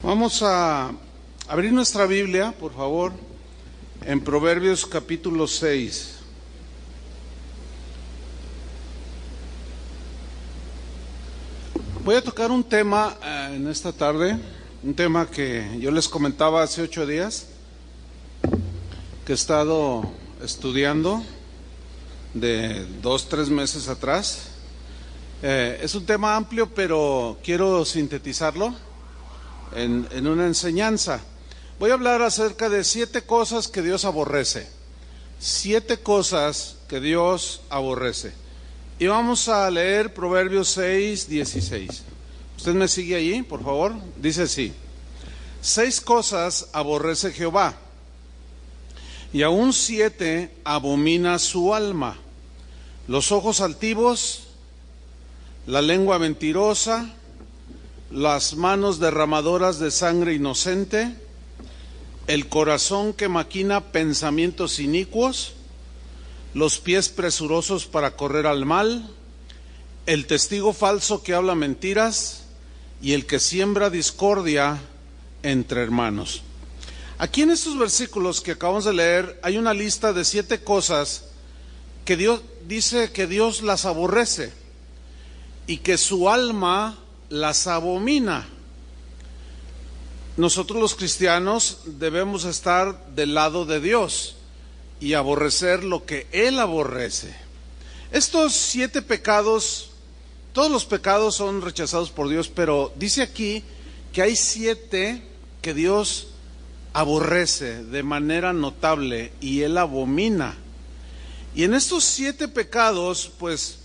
Vamos a abrir nuestra Biblia, por favor, en Proverbios capítulo 6. Voy a tocar un tema en esta tarde, un tema que yo les comentaba hace 8 días, que he estado estudiando de 2-3 meses atrás. Es un tema amplio, pero quiero sintetizarlo en una enseñanza. Voy a hablar acerca de 7 cosas que Dios aborrece. 7 cosas que Dios aborrece. Y vamos a leer Proverbios 6, 16. ¿Usted me sigue allí, por favor? Dice así: 6 cosas aborrece Jehová, y aún 7 abomina su alma: los ojos altivos, la lengua mentirosa, las manos derramadoras de sangre inocente, el corazón que maquina pensamientos inicuos, los pies presurosos para correr al mal, el testigo falso que habla mentiras y el que siembra discordia entre hermanos. Aquí en estos versículos que acabamos de leer hay una lista de 7 cosas que Dios dice que Dios las aborrece y que su alma las abomina. Nosotros los cristianos debemos estar del lado de Dios y aborrecer lo que Él aborrece. Estos 7 pecados, todos los pecados son rechazados por Dios, pero dice aquí que hay 7 que Dios aborrece de manera notable y Él abomina. Y en estos 7 pecados, pues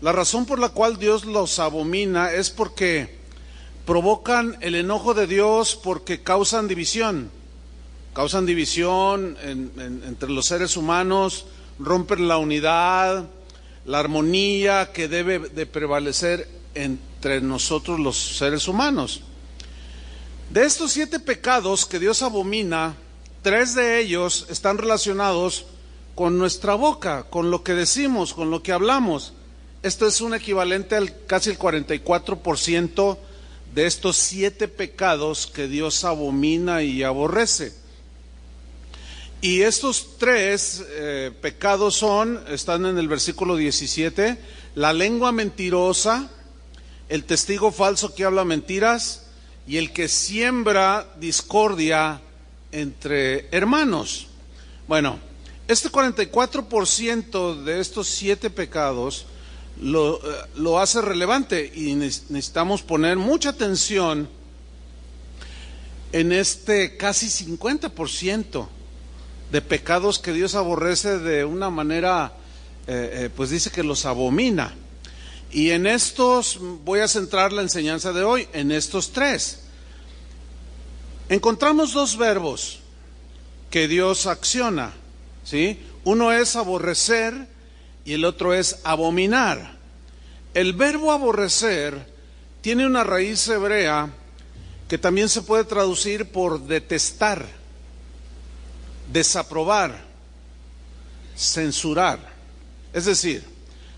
la razón por la cual Dios los abomina es porque provocan el enojo de Dios, porque causan división. Causan división entre los seres humanos, rompen la unidad, la armonía que debe de prevalecer entre nosotros los seres humanos. De estos 7 pecados que Dios abomina, 3 de ellos están relacionados con nuestra boca, con lo que decimos, con lo que hablamos. Esto es un equivalente al casi el 44% de estos 7 pecados que Dios abomina y aborrece. Y estos 3 pecados están en el versículo 17, la lengua mentirosa, el testigo falso que habla mentiras y el que siembra discordia entre hermanos. Bueno, este 44% de estos 7 pecados lo hace relevante y necesitamos poner mucha atención en este casi 50% de pecados que Dios aborrece de una manera, pues dice que los abomina. Y en estos voy a centrar la enseñanza de hoy, en estos 3. Encontramos 2 verbos que Dios acciona, ¿sí? Uno es aborrecer y el otro es abominar. El verbo aborrecer tiene una raíz hebrea que también se puede traducir por detestar, desaprobar, censurar. Es decir,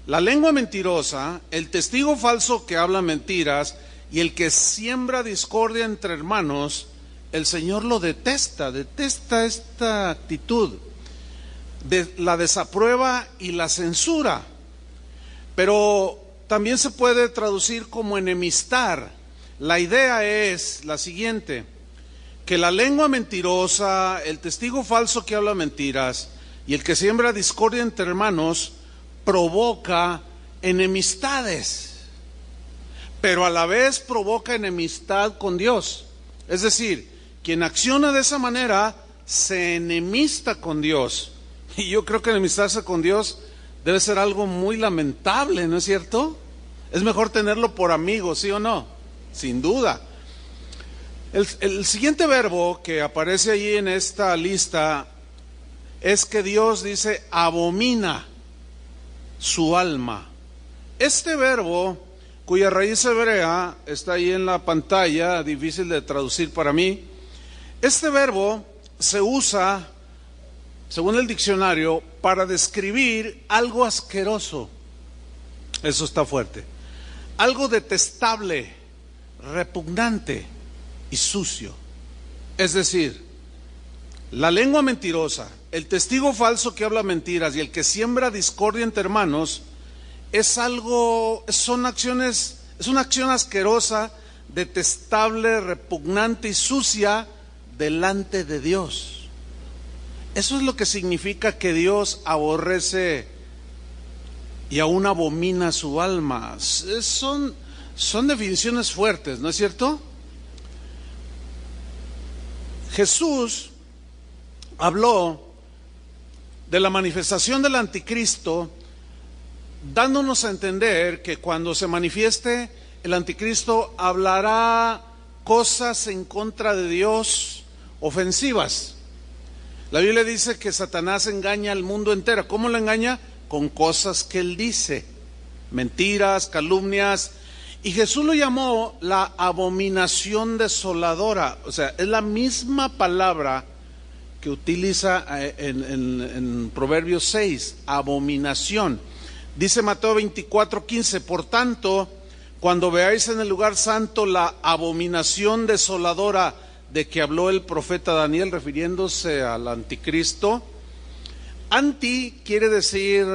la lengua mentirosa, el testigo falso que habla mentiras y el que siembra discordia entre hermanos, el Señor lo detesta esta actitud. La desaprueba y la censura, pero también se puede traducir como enemistar. La idea es la siguiente: que la lengua mentirosa, el testigo falso que habla mentiras y el que siembra discordia entre hermanos provoca enemistades, pero a la vez provoca enemistad con Dios. Es decir, quien acciona de esa manera se enemista con Dios. Y yo creo que enemistarse con Dios debe ser algo muy lamentable, ¿no es cierto? Es mejor tenerlo por amigo, ¿sí o no? Sin duda. El siguiente verbo que aparece allí en esta lista es que Dios dice abomina su alma. Este verbo, cuya raíz hebrea está ahí en la pantalla, difícil de traducir para mí, este verbo se usa, según el diccionario, para describir algo asqueroso. Eso está fuerte. Algo detestable, repugnante. y sucio. Es decir, la lengua mentirosa, el testigo falso que habla mentiras y el que siembra discordia entre hermanos es una acción asquerosa, detestable, repugnante y sucia delante de Dios. Eso es lo que significa que Dios aborrece y aún abomina su alma. Son definiciones fuertes, ¿no es cierto? Jesús habló de la manifestación del anticristo, dándonos a entender que cuando se manifieste el anticristo hablará cosas en contra de Dios ofensivas. La Biblia dice que Satanás engaña al mundo entero. ¿Cómo lo engaña? Con cosas que él dice, mentiras, calumnias. Y Jesús lo llamó la abominación desoladora. O sea, es la misma palabra que utiliza en Proverbios 6, abominación. Dice Mateo 24:15, por tanto, cuando veáis en el lugar santo la abominación desoladora de que habló el profeta Daniel, refiriéndose al anticristo. Anti quiere decir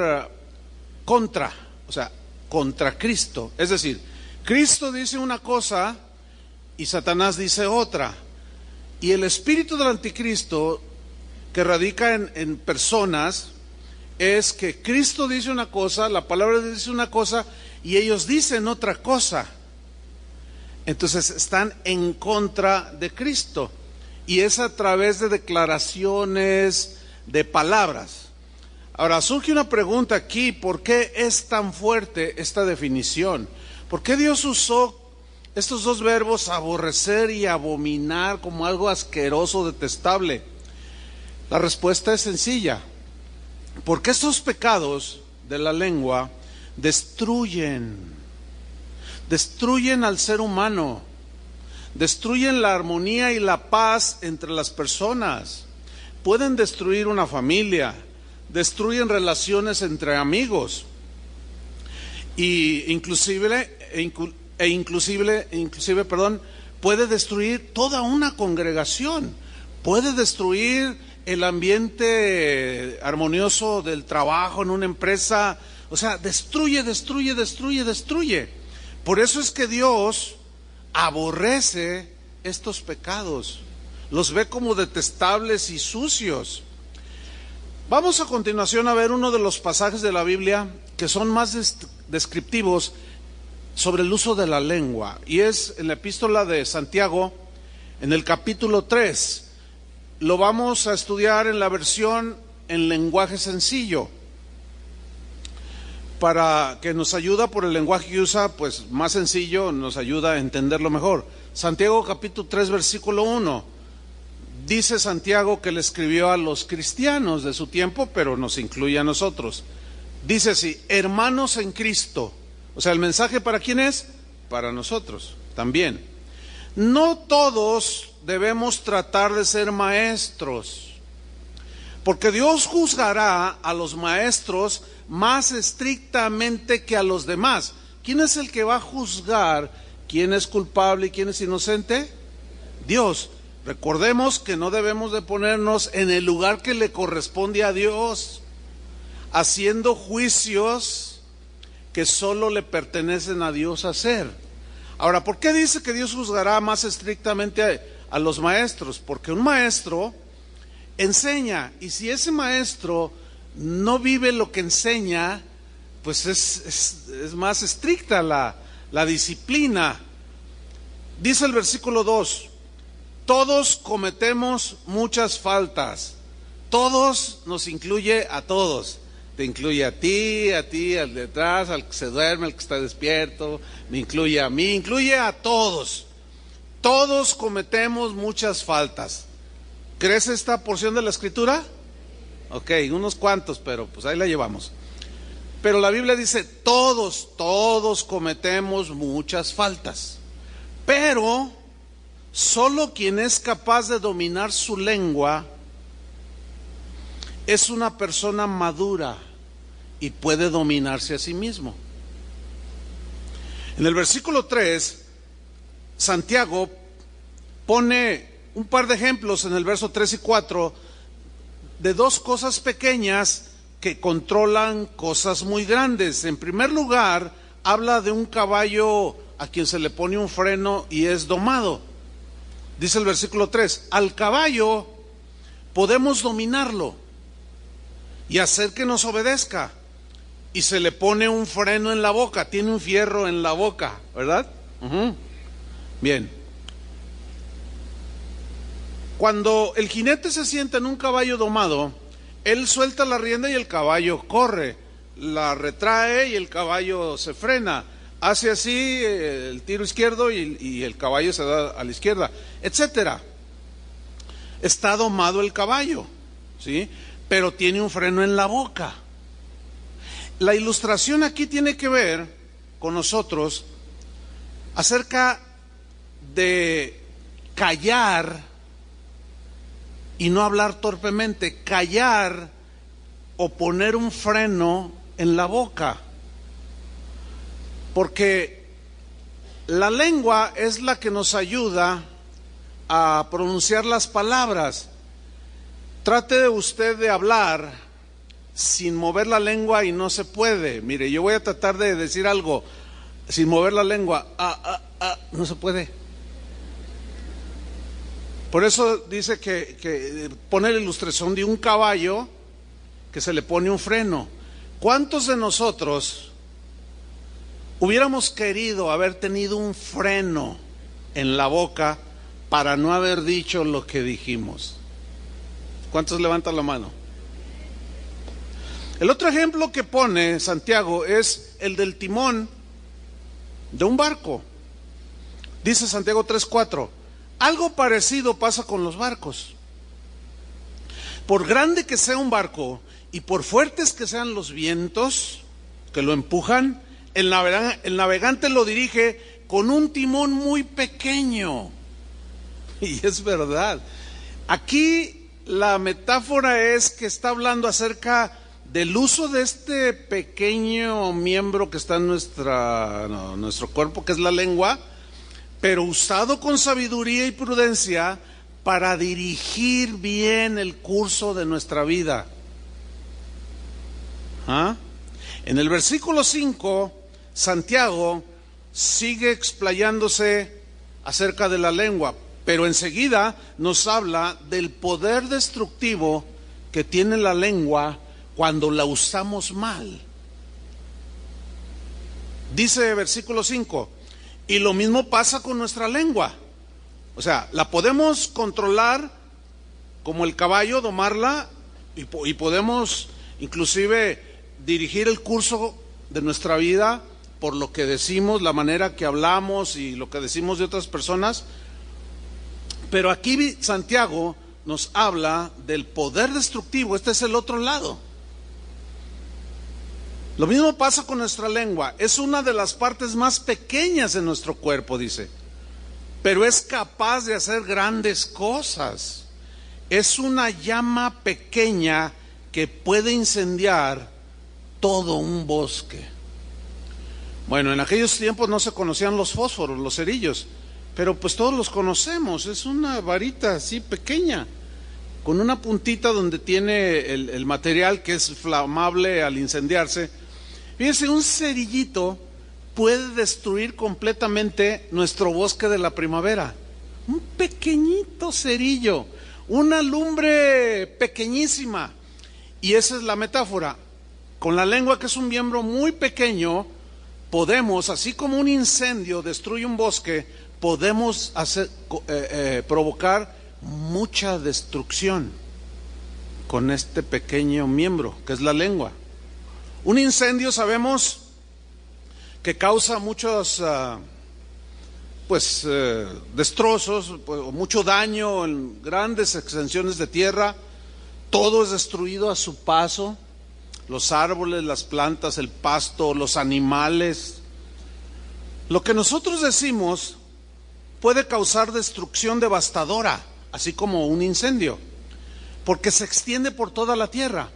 contra, o sea, contra Cristo. Es decir, Cristo dice una cosa y Satanás dice otra. Y el espíritu del anticristo que radica en personas es que Cristo dice una cosa, la palabra de Dios dice una cosa y ellos dicen otra cosa. Entonces están en contra de Cristo y es a través de declaraciones, de palabras. Ahora surge una pregunta aquí: ¿por qué es tan fuerte esta definición? ¿Por qué Dios usó estos dos verbos, aborrecer y abominar, como algo asqueroso, detestable? La respuesta es sencilla: porque estos pecados de la lengua destruyen al ser humano, destruyen la armonía y la paz entre las personas, pueden destruir una familia, destruyen relaciones entre amigos, y inclusive, puede destruir toda una congregación, puede destruir el ambiente armonioso del trabajo en una empresa. O sea, destruye. Por eso es que Dios aborrece estos pecados, los ve como detestables y sucios. Vamos a continuación a ver uno de los pasajes de la Biblia que son más descriptivos sobre el uso de la lengua, y es en la epístola de Santiago, en el capítulo 3. Lo vamos a estudiar en la versión en lenguaje sencillo, para que nos ayuda por el lenguaje que usa, pues más sencillo, nos ayuda a entenderlo mejor. Santiago capítulo 3 versículo 1. Dice Santiago que le escribió a los cristianos de su tiempo, pero nos incluye a nosotros. Dice así: hermanos en Cristo. O sea, ¿el mensaje para quién es? Para nosotros también. No todos debemos tratar de ser maestros, porque Dios juzgará a los maestros más estrictamente que a los demás. ¿Quién es el que va a juzgar quién es culpable y quién es inocente? Dios. Recordemos que no debemos de ponernos en el lugar que le corresponde a Dios, haciendo juicios que solo le pertenecen a Dios hacer. Ahora, ¿por qué dice que Dios juzgará más estrictamente a los maestros? Porque un maestro enseña, y si ese maestro no vive lo que enseña, pues es más estricta la disciplina. Dice el versículo 2: todos cometemos muchas faltas. Todos nos incluye a todos. Te incluye a ti, al de atrás, al que se duerme, al que está despierto, me incluye a mí, incluye a todos. Todos cometemos muchas faltas. ¿Crees esta porción de la Escritura? Ok, unos cuantos, pero pues ahí la llevamos. Pero la Biblia dice: todos cometemos muchas faltas. Pero solo quien es capaz de dominar su lengua es una persona madura y puede dominarse a sí mismo. En el versículo 3, Santiago pone un par de ejemplos en el verso 3 y 4 de dos cosas pequeñas que controlan cosas muy grandes. En primer lugar, habla de un caballo a quien se le pone un freno y es domado. Dice el versículo 3, al caballo podemos dominarlo y hacer que nos obedezca. Y se le pone un freno en la boca, tiene un fierro en la boca, ¿verdad? Bien. Cuando el jinete se sienta en un caballo domado, él suelta la rienda y el caballo corre, la retrae y el caballo se frena, hace así el tiro izquierdo y el caballo se da a la izquierda, etcétera. Está domado el caballo, ¿sí? Pero tiene un freno en la boca. La ilustración aquí tiene que ver con nosotros acerca de callar y no hablar torpemente, callar o poner un freno en la boca. Porque la lengua es la que nos ayuda a pronunciar las palabras. Trate usted de hablar sin mover la lengua y no se puede. Mire, yo voy a tratar de decir algo sin mover la lengua. No se puede. Por eso dice que pone la ilustración de un caballo que se le pone un freno. ¿Cuántos de nosotros hubiéramos querido haber tenido un freno en la boca para no haber dicho lo que dijimos? ¿Cuántos levantan la mano? El otro ejemplo que pone Santiago es el del timón de un barco. Dice Santiago 3:4, algo parecido pasa con los barcos. Por grande que sea un barco y por fuertes que sean los vientos que lo empujan, el navegante lo dirige con un timón muy pequeño. Y es verdad. Aquí la metáfora es que está hablando acerca del uso de este pequeño miembro que está en nuestro cuerpo, que es la lengua, pero usado con sabiduría y prudencia para dirigir bien el curso de nuestra vida. En el versículo 5, Santiago sigue explayándose acerca de la lengua, pero enseguida nos habla del poder destructivo que tiene la lengua cuando la usamos mal. Dice versículo 5, y lo mismo pasa con nuestra lengua. O sea, la podemos controlar como el caballo, domarla, y podemos inclusive dirigir el curso de nuestra vida por lo que decimos, la manera que hablamos y lo que decimos de otras personas. Pero aquí Santiago nos habla del poder destructivo. Este es el otro lado. Lo mismo pasa con nuestra lengua. Es una de las partes más pequeñas de nuestro cuerpo, dice, pero es capaz de hacer grandes cosas. Es una llama pequeña que puede incendiar todo un bosque. Bueno, en aquellos tiempos no se conocían los fósforos, los cerillos, pero pues todos los conocemos. Es una varita así pequeña, con una puntita donde tiene el material que es inflamable al incendiarse. Fíjense, un cerillito puede destruir completamente nuestro bosque de la primavera. Un pequeñito cerillo, una lumbre pequeñísima. Y esa es la metáfora. Con la lengua, que es un miembro muy pequeño, podemos, así como un incendio destruye un bosque, podemos provocar mucha destrucción con este pequeño miembro que es la lengua. Un incendio, sabemos que causa muchos destrozos, mucho daño en grandes extensiones de tierra. Todo es destruido a su paso: los árboles, las plantas, el pasto, los animales. Lo que nosotros decimos puede causar destrucción devastadora, así como un incendio, porque se extiende por toda la tierra.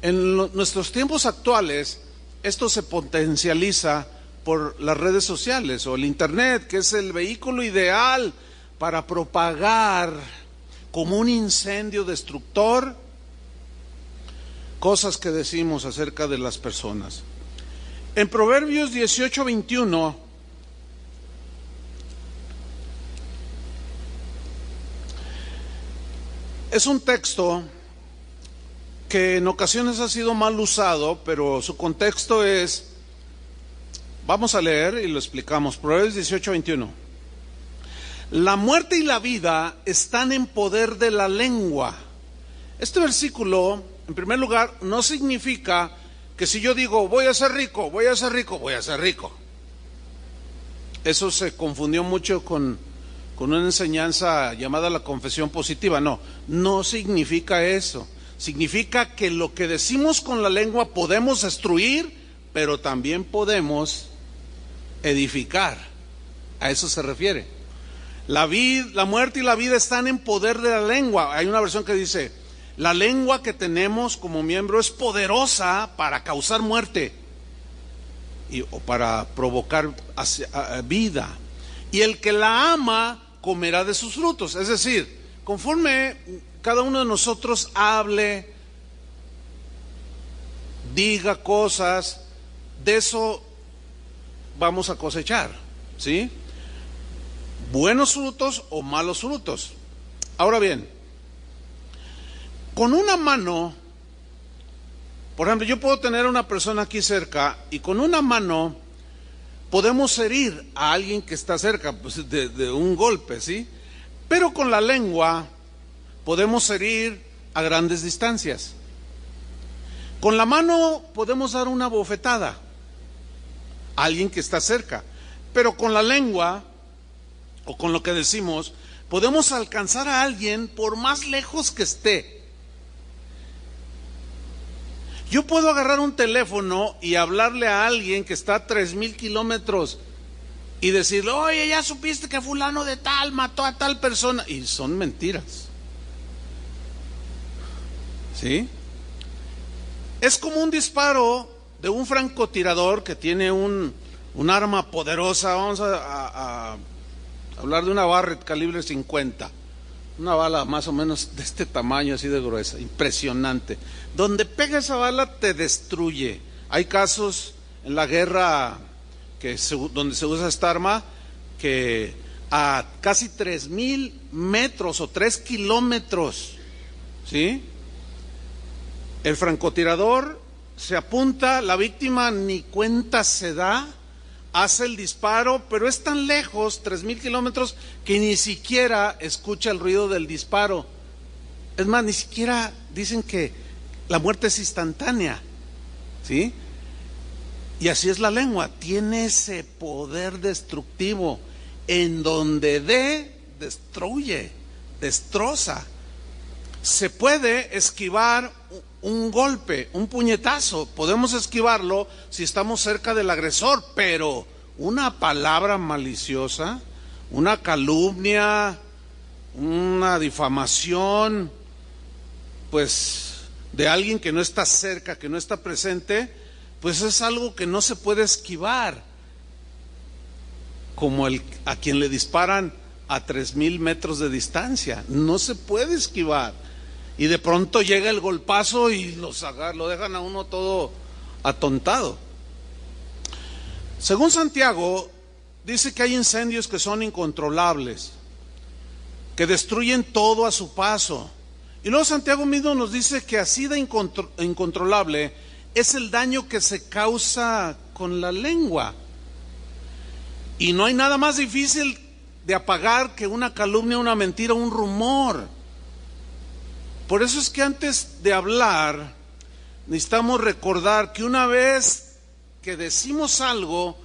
En nuestros tiempos actuales, esto se potencializa por las redes sociales o el internet, que es el vehículo ideal para propagar como un incendio destructor cosas que decimos acerca de las personas. En Proverbios 18:21 es un texto que en ocasiones ha sido mal usado, pero su contexto es, vamos a leer y lo explicamos. Proverbios 18:21. La muerte y la vida están en poder de la lengua. Este versículo, en primer lugar, no significa que si yo digo voy a ser rico, voy a ser rico, voy a ser rico. Eso se confundió mucho con una enseñanza llamada la confesión positiva. No significa eso. Significa que lo que decimos con la lengua podemos destruir, pero también podemos edificar. A eso se refiere. La muerte y la vida están en poder de la lengua. Hay una versión que dice, la lengua que tenemos como miembro es poderosa para causar muerte o para provocar vida. Y el que la ama comerá de sus frutos. Es decir, conforme cada uno de nosotros hable, diga cosas, de eso vamos a cosechar, ¿sí? Buenos frutos o malos frutos. Ahora bien, con una mano, por ejemplo, yo puedo tener a una persona aquí cerca y con una mano podemos herir a alguien que está cerca, pues, de un golpe, ¿sí? Pero con la lengua podemos herir a grandes distancias. Con la mano podemos dar una bofetada a alguien que está cerca, pero con la lengua o con lo que decimos podemos alcanzar a alguien por más lejos que esté. Yo puedo agarrar un teléfono y hablarle a alguien que está a 3,000 kilómetros y decirle, oye, ya supiste que fulano de tal mató a tal persona, y son mentiras, ¿sí? Es como un disparo de un francotirador que tiene un arma poderosa. Vamos a hablar de una Barrett calibre 50, una bala más o menos de este tamaño, así de gruesa, impresionante. Donde pega esa bala te destruye. Hay casos en la guerra donde se usa esta arma que a casi 3,000 metros o 3 kilómetros, ¿sí? El francotirador se apunta, la víctima ni cuenta se da, hace el disparo, pero es tan lejos, 3,000 kilómetros, que ni siquiera escucha el ruido del disparo. Es más, ni siquiera dicen que la muerte es instantánea, ¿sí? Y así es la lengua, tiene ese poder destructivo, en donde destruye, destroza. Se puede esquivar un golpe, un puñetazo, podemos esquivarlo si estamos cerca del agresor, pero una palabra maliciosa, una calumnia, una difamación, pues de alguien que no está cerca, que no está presente, pues es algo que no se puede esquivar, como a quien le disparan a 3,000 metros de distancia, no se puede esquivar. Y de pronto llega el golpazo y lo dejan a uno todo atontado. Según Santiago, dice que hay incendios que son incontrolables, que destruyen todo a su paso. Y luego Santiago mismo nos dice que así de incontrolable es el daño que se causa con la lengua. Y no hay nada más difícil de apagar que una calumnia, una mentira, un rumor. Por eso es que antes de hablar necesitamos recordar que una vez que decimos algo,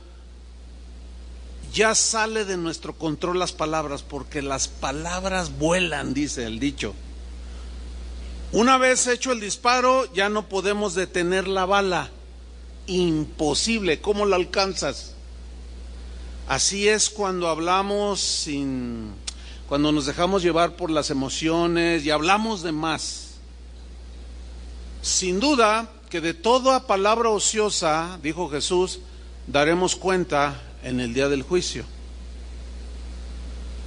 ya sale de nuestro control las palabras, porque las palabras vuelan, dice el dicho. Una vez hecho el disparo, ya no podemos detener la bala. Imposible, ¿cómo la alcanzas? Así es cuando hablamos cuando nos dejamos llevar por las emociones y hablamos de más. Sin duda que de toda palabra ociosa, dijo Jesús, daremos cuenta en el día del juicio.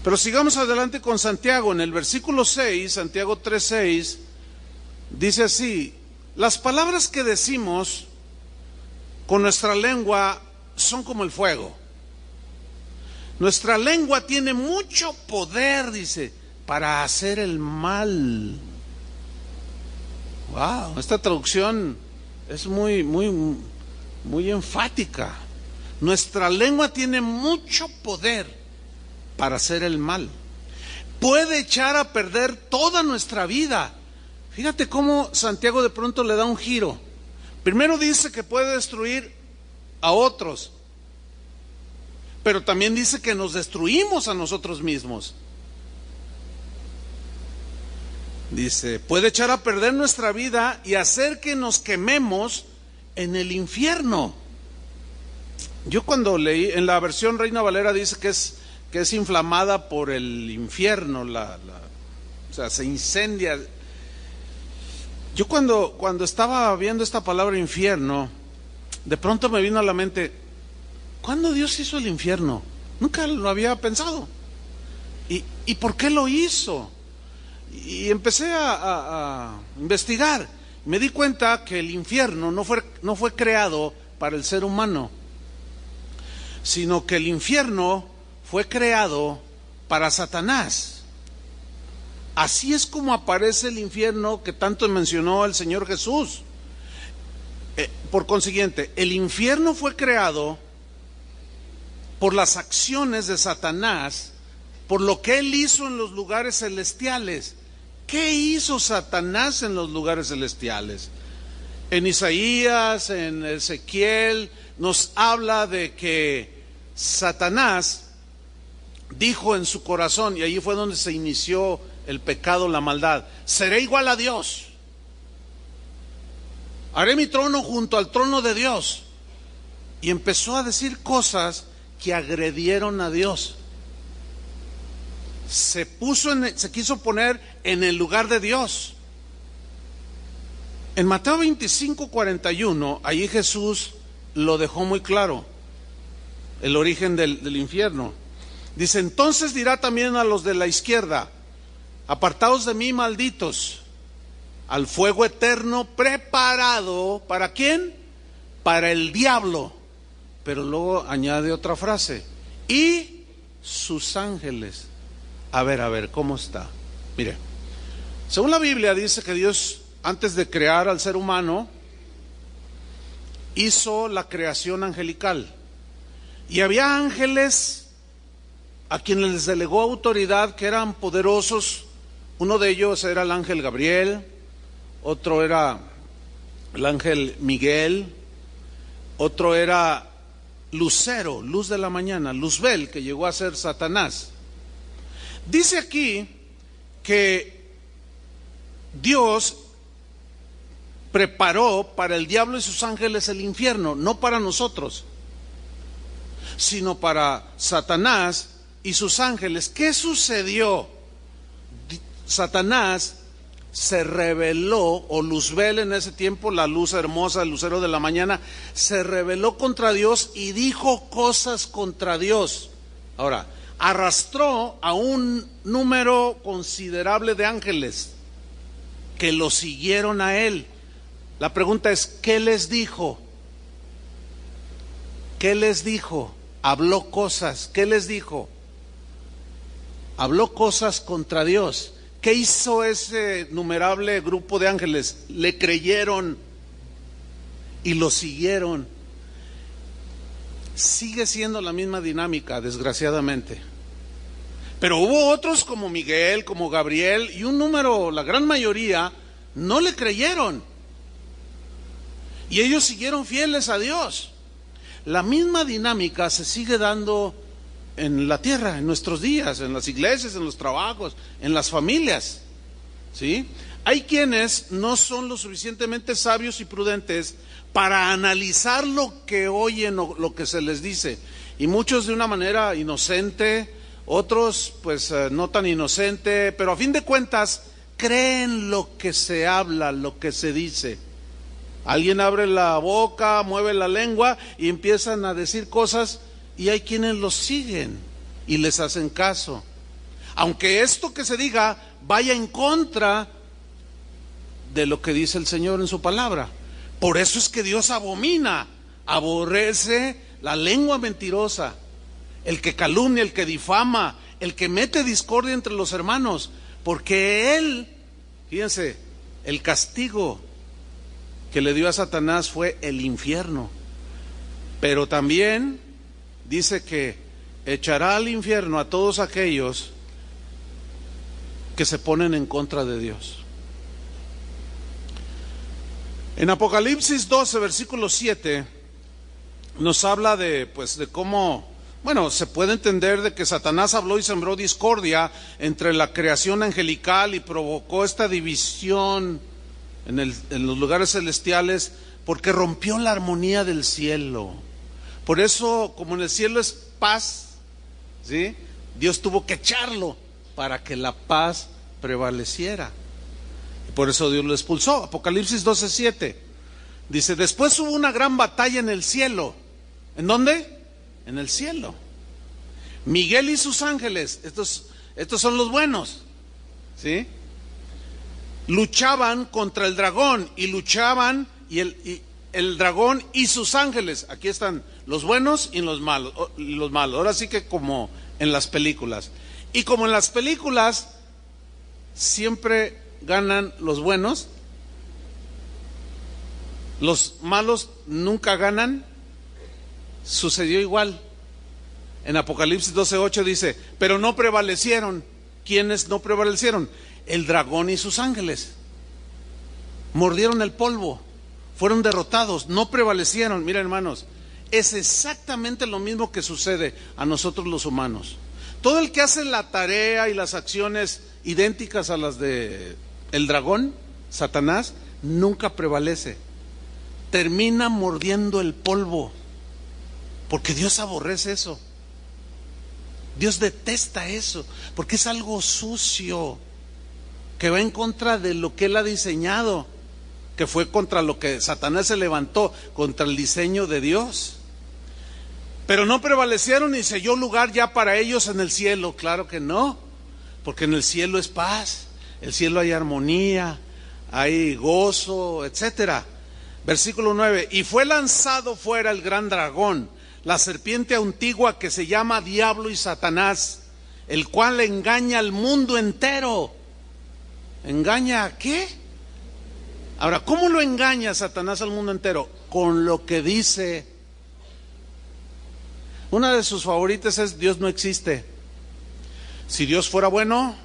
Pero sigamos adelante con Santiago. En el versículo 6, Santiago 3:6, dice así: las palabras que decimos con nuestra lengua son como el fuego. Nuestra lengua tiene mucho poder, dice, para hacer el mal. Wow, esta traducción es muy enfática. Nuestra lengua tiene mucho poder para hacer el mal. Puede echar a perder toda nuestra vida. Fíjate cómo Santiago de pronto le da un giro. Primero dice que puede destruir a otros, pero también dice que nos destruimos a nosotros mismos. Dice, puede echar a perder nuestra vida y hacer que nos quememos en el infierno. Yo cuando leí, en la versión Reina Valera dice que es inflamada por el infierno, o sea, se incendia. Yo cuando estaba viendo esta palabra infierno, de pronto me vino a la mente, ¿cuándo Dios hizo el infierno? Nunca lo había pensado. ¿Y por qué lo hizo? Y empecé a investigar. Me di cuenta que el infierno no fue creado para el ser humano, sino que el infierno fue creado para Satanás. Así es como aparece el infierno que tanto mencionó el Señor Jesús. Por consiguiente, el infierno fue creado por las acciones de Satanás, por lo que él hizo en los lugares celestiales. ¿Qué hizo Satanás en los lugares celestiales? En Isaías, en Ezequiel, nos habla de que Satanás dijo en su corazón, y allí fue donde se inició el pecado, la maldad: seré igual a Dios, haré mi trono junto al trono de Dios. Y empezó a decir cosas que agredieron a Dios. Se quiso poner en el lugar de Dios. En Mateo 25:41, allí Jesús lo dejó muy claro, el origen del infierno. Dice, entonces dirá también a los de la izquierda, apartaos de mí, malditos, al fuego eterno preparado, ¿para quién? Para el diablo. Pero luego añade otra frase, y sus ángeles. A ver, ¿cómo está? Mire, según la Biblia dice que Dios, antes de crear al ser humano, hizo la creación angelical. Y había ángeles a quienes les delegó autoridad, que eran poderosos. Uno de ellos era el ángel Gabriel, otro era el ángel Miguel, otro era Lucero, luz de la mañana, Luzbel, que llegó a ser Satanás. Dice aquí que Dios preparó para el diablo y sus ángeles el infierno, no para nosotros, sino para Satanás y sus ángeles. ¿Qué sucedió? Satanás se rebeló, o Luzbel en ese tiempo, la luz hermosa, el lucero de la mañana, se rebeló contra Dios y dijo cosas contra Dios. Ahora, arrastró a un número considerable de ángeles que lo siguieron a él. La pregunta es, ¿qué les dijo? ¿Qué les dijo? Habló cosas. ¿Qué les dijo? Habló cosas contra Dios. ¿Qué hizo ese numerable grupo de ángeles? Le creyeron y lo siguieron. Sigue siendo la misma dinámica, desgraciadamente. Pero hubo otros como Miguel, como Gabriel, y un número, la gran mayoría, no le creyeron. Y ellos siguieron fieles a Dios. La misma dinámica se sigue dando en la tierra, en nuestros días, en las iglesias, en los trabajos, en las familias, ¿sí? Hay quienes no son lo suficientemente sabios y prudentes para analizar lo que oyen o lo que se les dice, y muchos de una manera inocente, otros pues no tan inocente, pero a fin de cuentas creen lo que se habla, lo que se dice. Alguien abre la boca, mueve la lengua y empiezan a decir cosas, y hay quienes los siguen y les hacen caso. aunque esto que se diga vaya en contra de lo que dice el Señor en su palabra. Por eso es que Dios abomina, aborrece la lengua mentirosa, el que calumnia, el que difama, el que mete discordia entre los hermanos, porque Él, fíjense, el castigo que le dio a Satanás fue el infierno, pero también dice que echará al infierno a todos aquellos que se ponen en contra de Dios. En Apocalipsis 12, versículo 7, nos habla de cómo, se puede entender de que Satanás habló y sembró discordia entre la creación angelical y provocó esta división en los lugares celestiales, porque rompió la armonía del cielo. Por eso, como en el cielo es paz, ¿sí?, Dios tuvo que echarlo para que la paz prevaleciera. Y por eso Dios lo expulsó. Apocalipsis 12:7 dice: después hubo una gran batalla en el cielo. ¿En dónde? En el cielo. Miguel y sus ángeles, estos son los buenos, ¿sí?, luchaban contra el dragón, y luchaban, y el dragón y sus ángeles. Aquí están los buenos y los malos. Ahora sí que como en las películas. Y como en las películas siempre ganan los buenos, los malos nunca ganan, sucedió igual. En Apocalipsis 12:8 dice: pero no prevalecieron. ¿Quiénes no prevalecieron? El dragón y sus ángeles. Mordieron el polvo, fueron derrotados, no prevalecieron. Miren, hermanos, es exactamente lo mismo que sucede a nosotros los humanos. Todo el que hace la tarea y las acciones idénticas a las de el dragón, Satanás, nunca prevalece. Termina mordiendo el polvo, porque Dios aborrece eso. Dios detesta eso, porque es algo sucio, que va en contra de lo que Él ha diseñado, que fue contra lo que Satanás se levantó, contra el diseño de Dios. Pero no prevalecieron y se halló lugar ya para ellos en el cielo. Claro que no, porque en el cielo es paz, en el cielo hay armonía, hay gozo, etcétera. Versículo 9: y fue lanzado fuera el gran dragón, la serpiente antigua que se llama Diablo y Satanás, el cual engaña al mundo entero. ¿Engaña a qué? Ahora, ¿cómo lo engaña Satanás al mundo entero? Con lo que dice. Una de sus favoritas es: Dios no existe. Si Dios fuera bueno,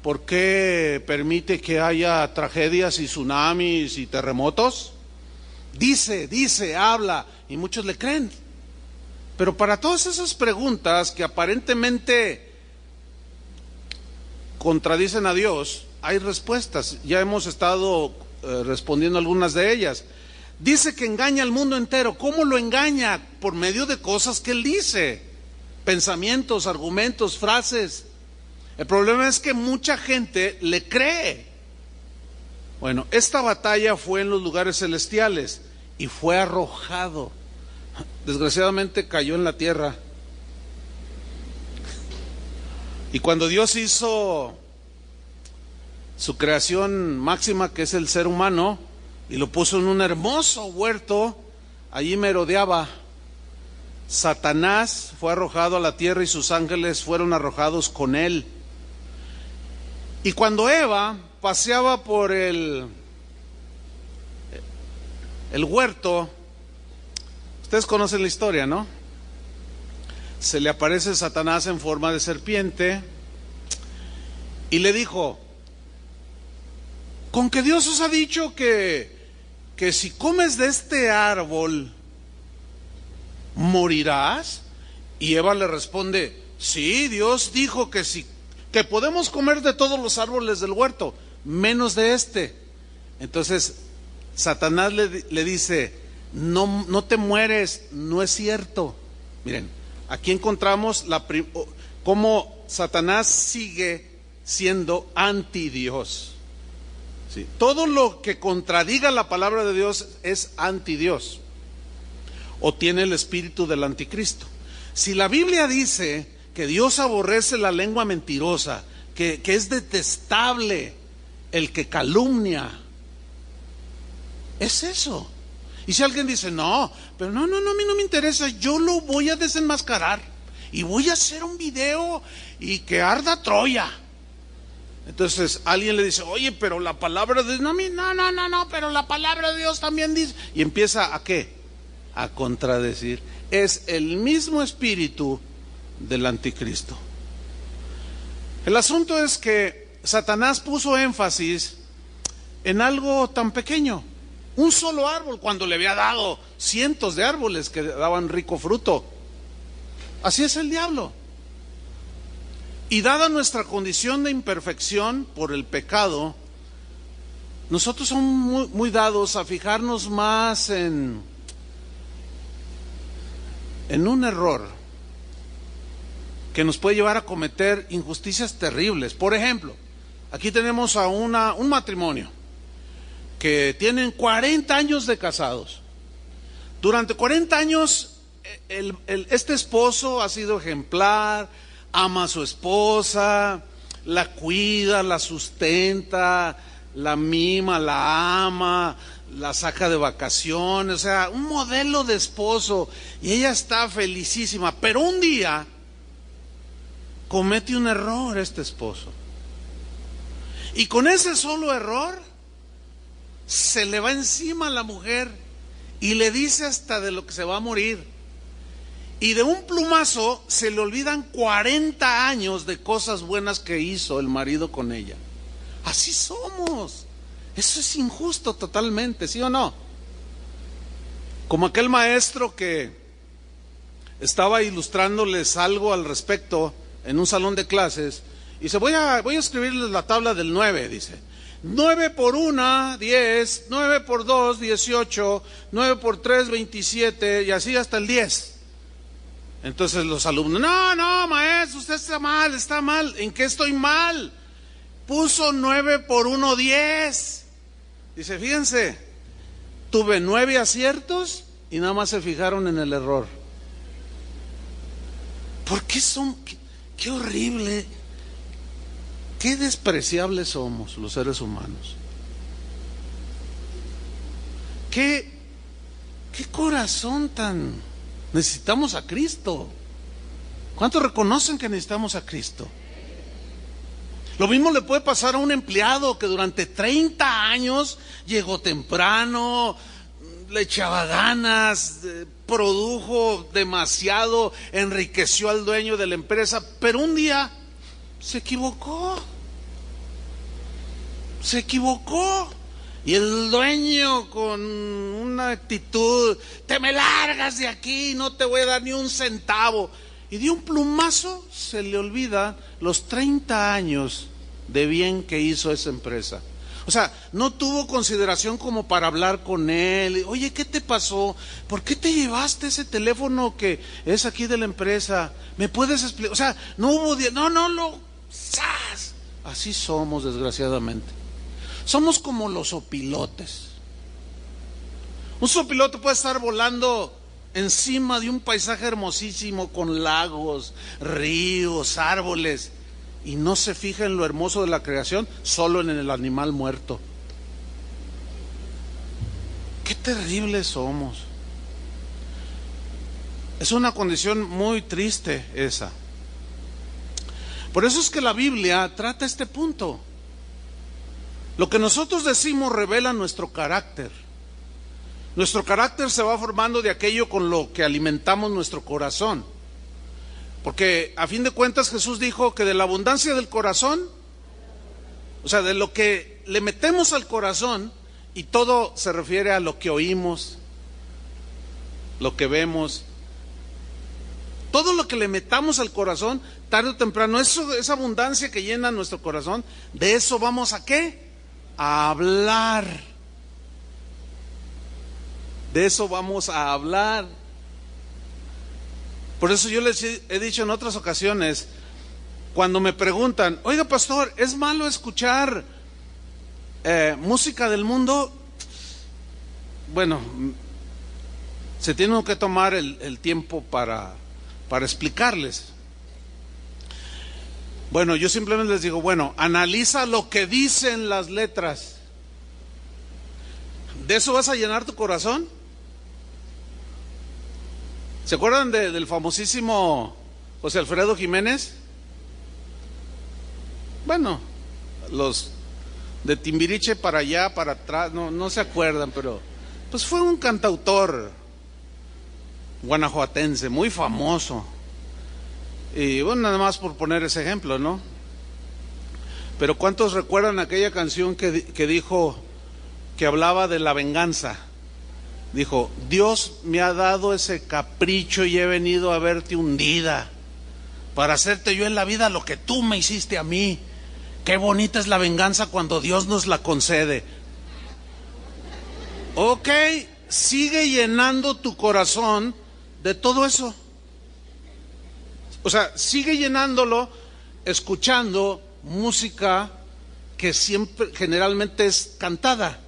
¿por qué permite que haya tragedias y tsunamis y terremotos? Dice, habla, y muchos le creen. Pero para todas esas preguntas que aparentemente contradicen a Dios, hay respuestas. Ya hemos estado respondiendo algunas de ellas. Dice que engaña al mundo entero. ¿Cómo lo engaña? Por medio de cosas que Él dice, pensamientos, argumentos, frases. El problema es que mucha gente le cree. Bueno, esta batalla fue en los lugares celestiales y fue arrojado. Desgraciadamente cayó en la tierra. Y cuando Dios hizo su creación máxima, que es el ser humano, y lo puso en un hermoso huerto, allí merodeaba. Satanás fue arrojado a la tierra y sus ángeles fueron arrojados con él. Y cuando Eva paseaba por el huerto, ustedes conocen la historia, ¿no? Se le aparece Satanás en forma de serpiente y le dijo: ¿con que Dios os ha dicho que si comes de este árbol morirás? Y Eva le responde: sí, Dios dijo que podemos comer de todos los árboles del huerto, menos de este. Entonces Satanás le dice: no te mueres, no es cierto. Miren, aquí encontramos cómo Satanás sigue siendo anti Dios. Sí, todo lo que contradiga la palabra de Dios es anti Dios, o tiene el espíritu del anticristo. Si la Biblia dice que Dios aborrece la lengua mentirosa, que es detestable el que calumnia. Es eso. Y si alguien dice, no, pero no, a mí no me interesa, yo lo voy a desenmascarar y voy a hacer un video y que arda Troya. Entonces alguien le dice, oye, pero la palabra de Dios, no, pero la palabra de Dios también dice. Y empieza a ¿qué? A contradecir. Es el mismo espíritu del anticristo. El asunto es que Satanás puso énfasis en algo tan pequeño, un solo árbol, cuando le había dado cientos de árboles que daban rico fruto. Así es el diablo. Y dada nuestra condición de imperfección por el pecado, nosotros somos muy dados a fijarnos más en un error que nos puede llevar a cometer injusticias terribles. Por ejemplo, aquí tenemos a un matrimonio que tienen 40 años de casados. Durante 40 años este esposo ha sido ejemplar, ama a su esposa, la cuida, la sustenta, la mima, la ama, la saca de vacaciones, o sea, un modelo de esposo, y ella está felicísima. Pero un día comete un error este esposo, y con ese solo error se le va encima a la mujer y le dice hasta de lo que se va a morir. Y de un plumazo se le olvidan 40 años de cosas buenas que hizo el marido con ella. Así somos. Eso es injusto totalmente, ¿sí o no? Como aquel maestro que estaba ilustrándoles algo al respecto en un salón de clases, y dice, voy a escribirles la tabla del 9, dice. 9 por 1, 10, 9 por 2, 18, 9 por 3, 27, y así hasta el 10. Entonces los alumnos, no, maestro, usted está mal. ¿En qué estoy mal? Puso 9 por 1, 10. Dice, fíjense, tuve 9 aciertos y nada más se fijaron en el error. ¿Por qué son? Qué horrible, qué despreciables somos los seres humanos. Qué corazón tan... Necesitamos a Cristo. ¿Cuántos reconocen que necesitamos a Cristo? Lo mismo le puede pasar a un empleado que durante 30 años llegó temprano, le echaba ganas, produjo demasiado, enriqueció al dueño de la empresa, pero un día se equivocó. Y el dueño, con una actitud, te me largas de aquí, no te voy a dar ni un centavo. Y de un plumazo se le olvida los 30 años de bien que hizo esa empresa. O sea, no tuvo consideración como para hablar con él. Oye, ¿qué te pasó? ¿Por qué te llevaste ese teléfono que es aquí de la empresa? ¿Me puedes explicar? O sea, no hubo... ¡zas! Así somos, desgraciadamente. Somos como los opilotes. Un sopilote puede estar volando encima de un paisaje hermosísimo con lagos, ríos, árboles, y no se fija en lo hermoso de la creación, solo en el animal muerto. Qué terribles somos. Es una condición muy triste esa. Por eso es que la Biblia trata este punto. Lo que nosotros decimos revela nuestro carácter. Nuestro carácter se va formando de aquello con lo que alimentamos nuestro corazón. Porque a fin de cuentas Jesús dijo que de la abundancia del corazón, o sea, de lo que le metemos al corazón, y todo se refiere a lo que oímos, lo que vemos, todo lo que le metamos al corazón, tarde o temprano, esa abundancia que llena nuestro corazón, de eso vamos a ¿qué? A hablar. De eso vamos a hablar. Por eso yo les he dicho en otras ocasiones, cuando me preguntan, oiga pastor, ¿es malo escuchar música del mundo? Bueno, se tiene que tomar el tiempo para explicarles. Bueno, yo simplemente les digo, bueno, analiza lo que dicen las letras. ¿De eso vas a llenar tu corazón? ¿Se acuerdan del famosísimo José Alfredo Jiménez? Bueno, los de Timbiriche para allá, para atrás, no se acuerdan, pero pues fue un cantautor guanajuatense muy famoso. Y bueno, nada más por poner ese ejemplo, ¿no? Pero ¿cuántos recuerdan aquella canción que dijo, que hablaba de la venganza? Dijo, Dios me ha dado ese capricho y he venido a verte hundida, para hacerte yo en la vida lo que tú me hiciste a mí. Qué bonita es la venganza cuando Dios nos la concede. Ok, sigue llenando tu corazón de todo eso. O sea, sigue llenándolo escuchando música que siempre, generalmente es cantada.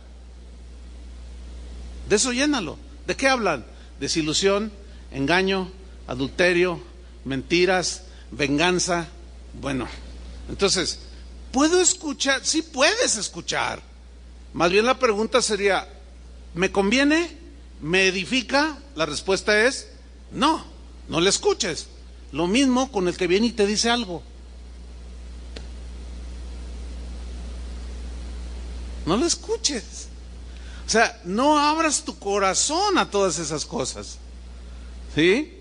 De eso llénalo. ¿De qué hablan? Desilusión, engaño, adulterio, mentiras, venganza. Bueno, entonces, ¿puedo escuchar? Sí puedes escuchar. Más bien la pregunta sería, ¿me conviene? ¿Me edifica? La respuesta es, no, no le escuches. Lo mismo con el que viene y te dice algo. No lo escuches. O sea, no abras tu corazón a todas esas cosas. ¿Sí?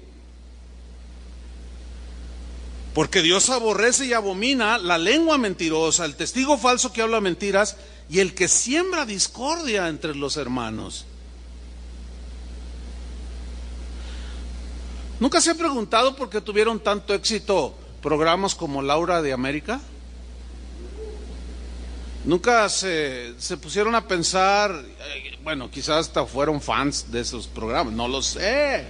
Porque Dios aborrece y abomina la lengua mentirosa, el testigo falso que habla mentiras y el que siembra discordia entre los hermanos. ¿Nunca se ha preguntado por qué tuvieron tanto éxito programas como Laura de América? ¿Nunca se pusieron a pensar, bueno, quizás hasta fueron fans de esos programas, no lo sé,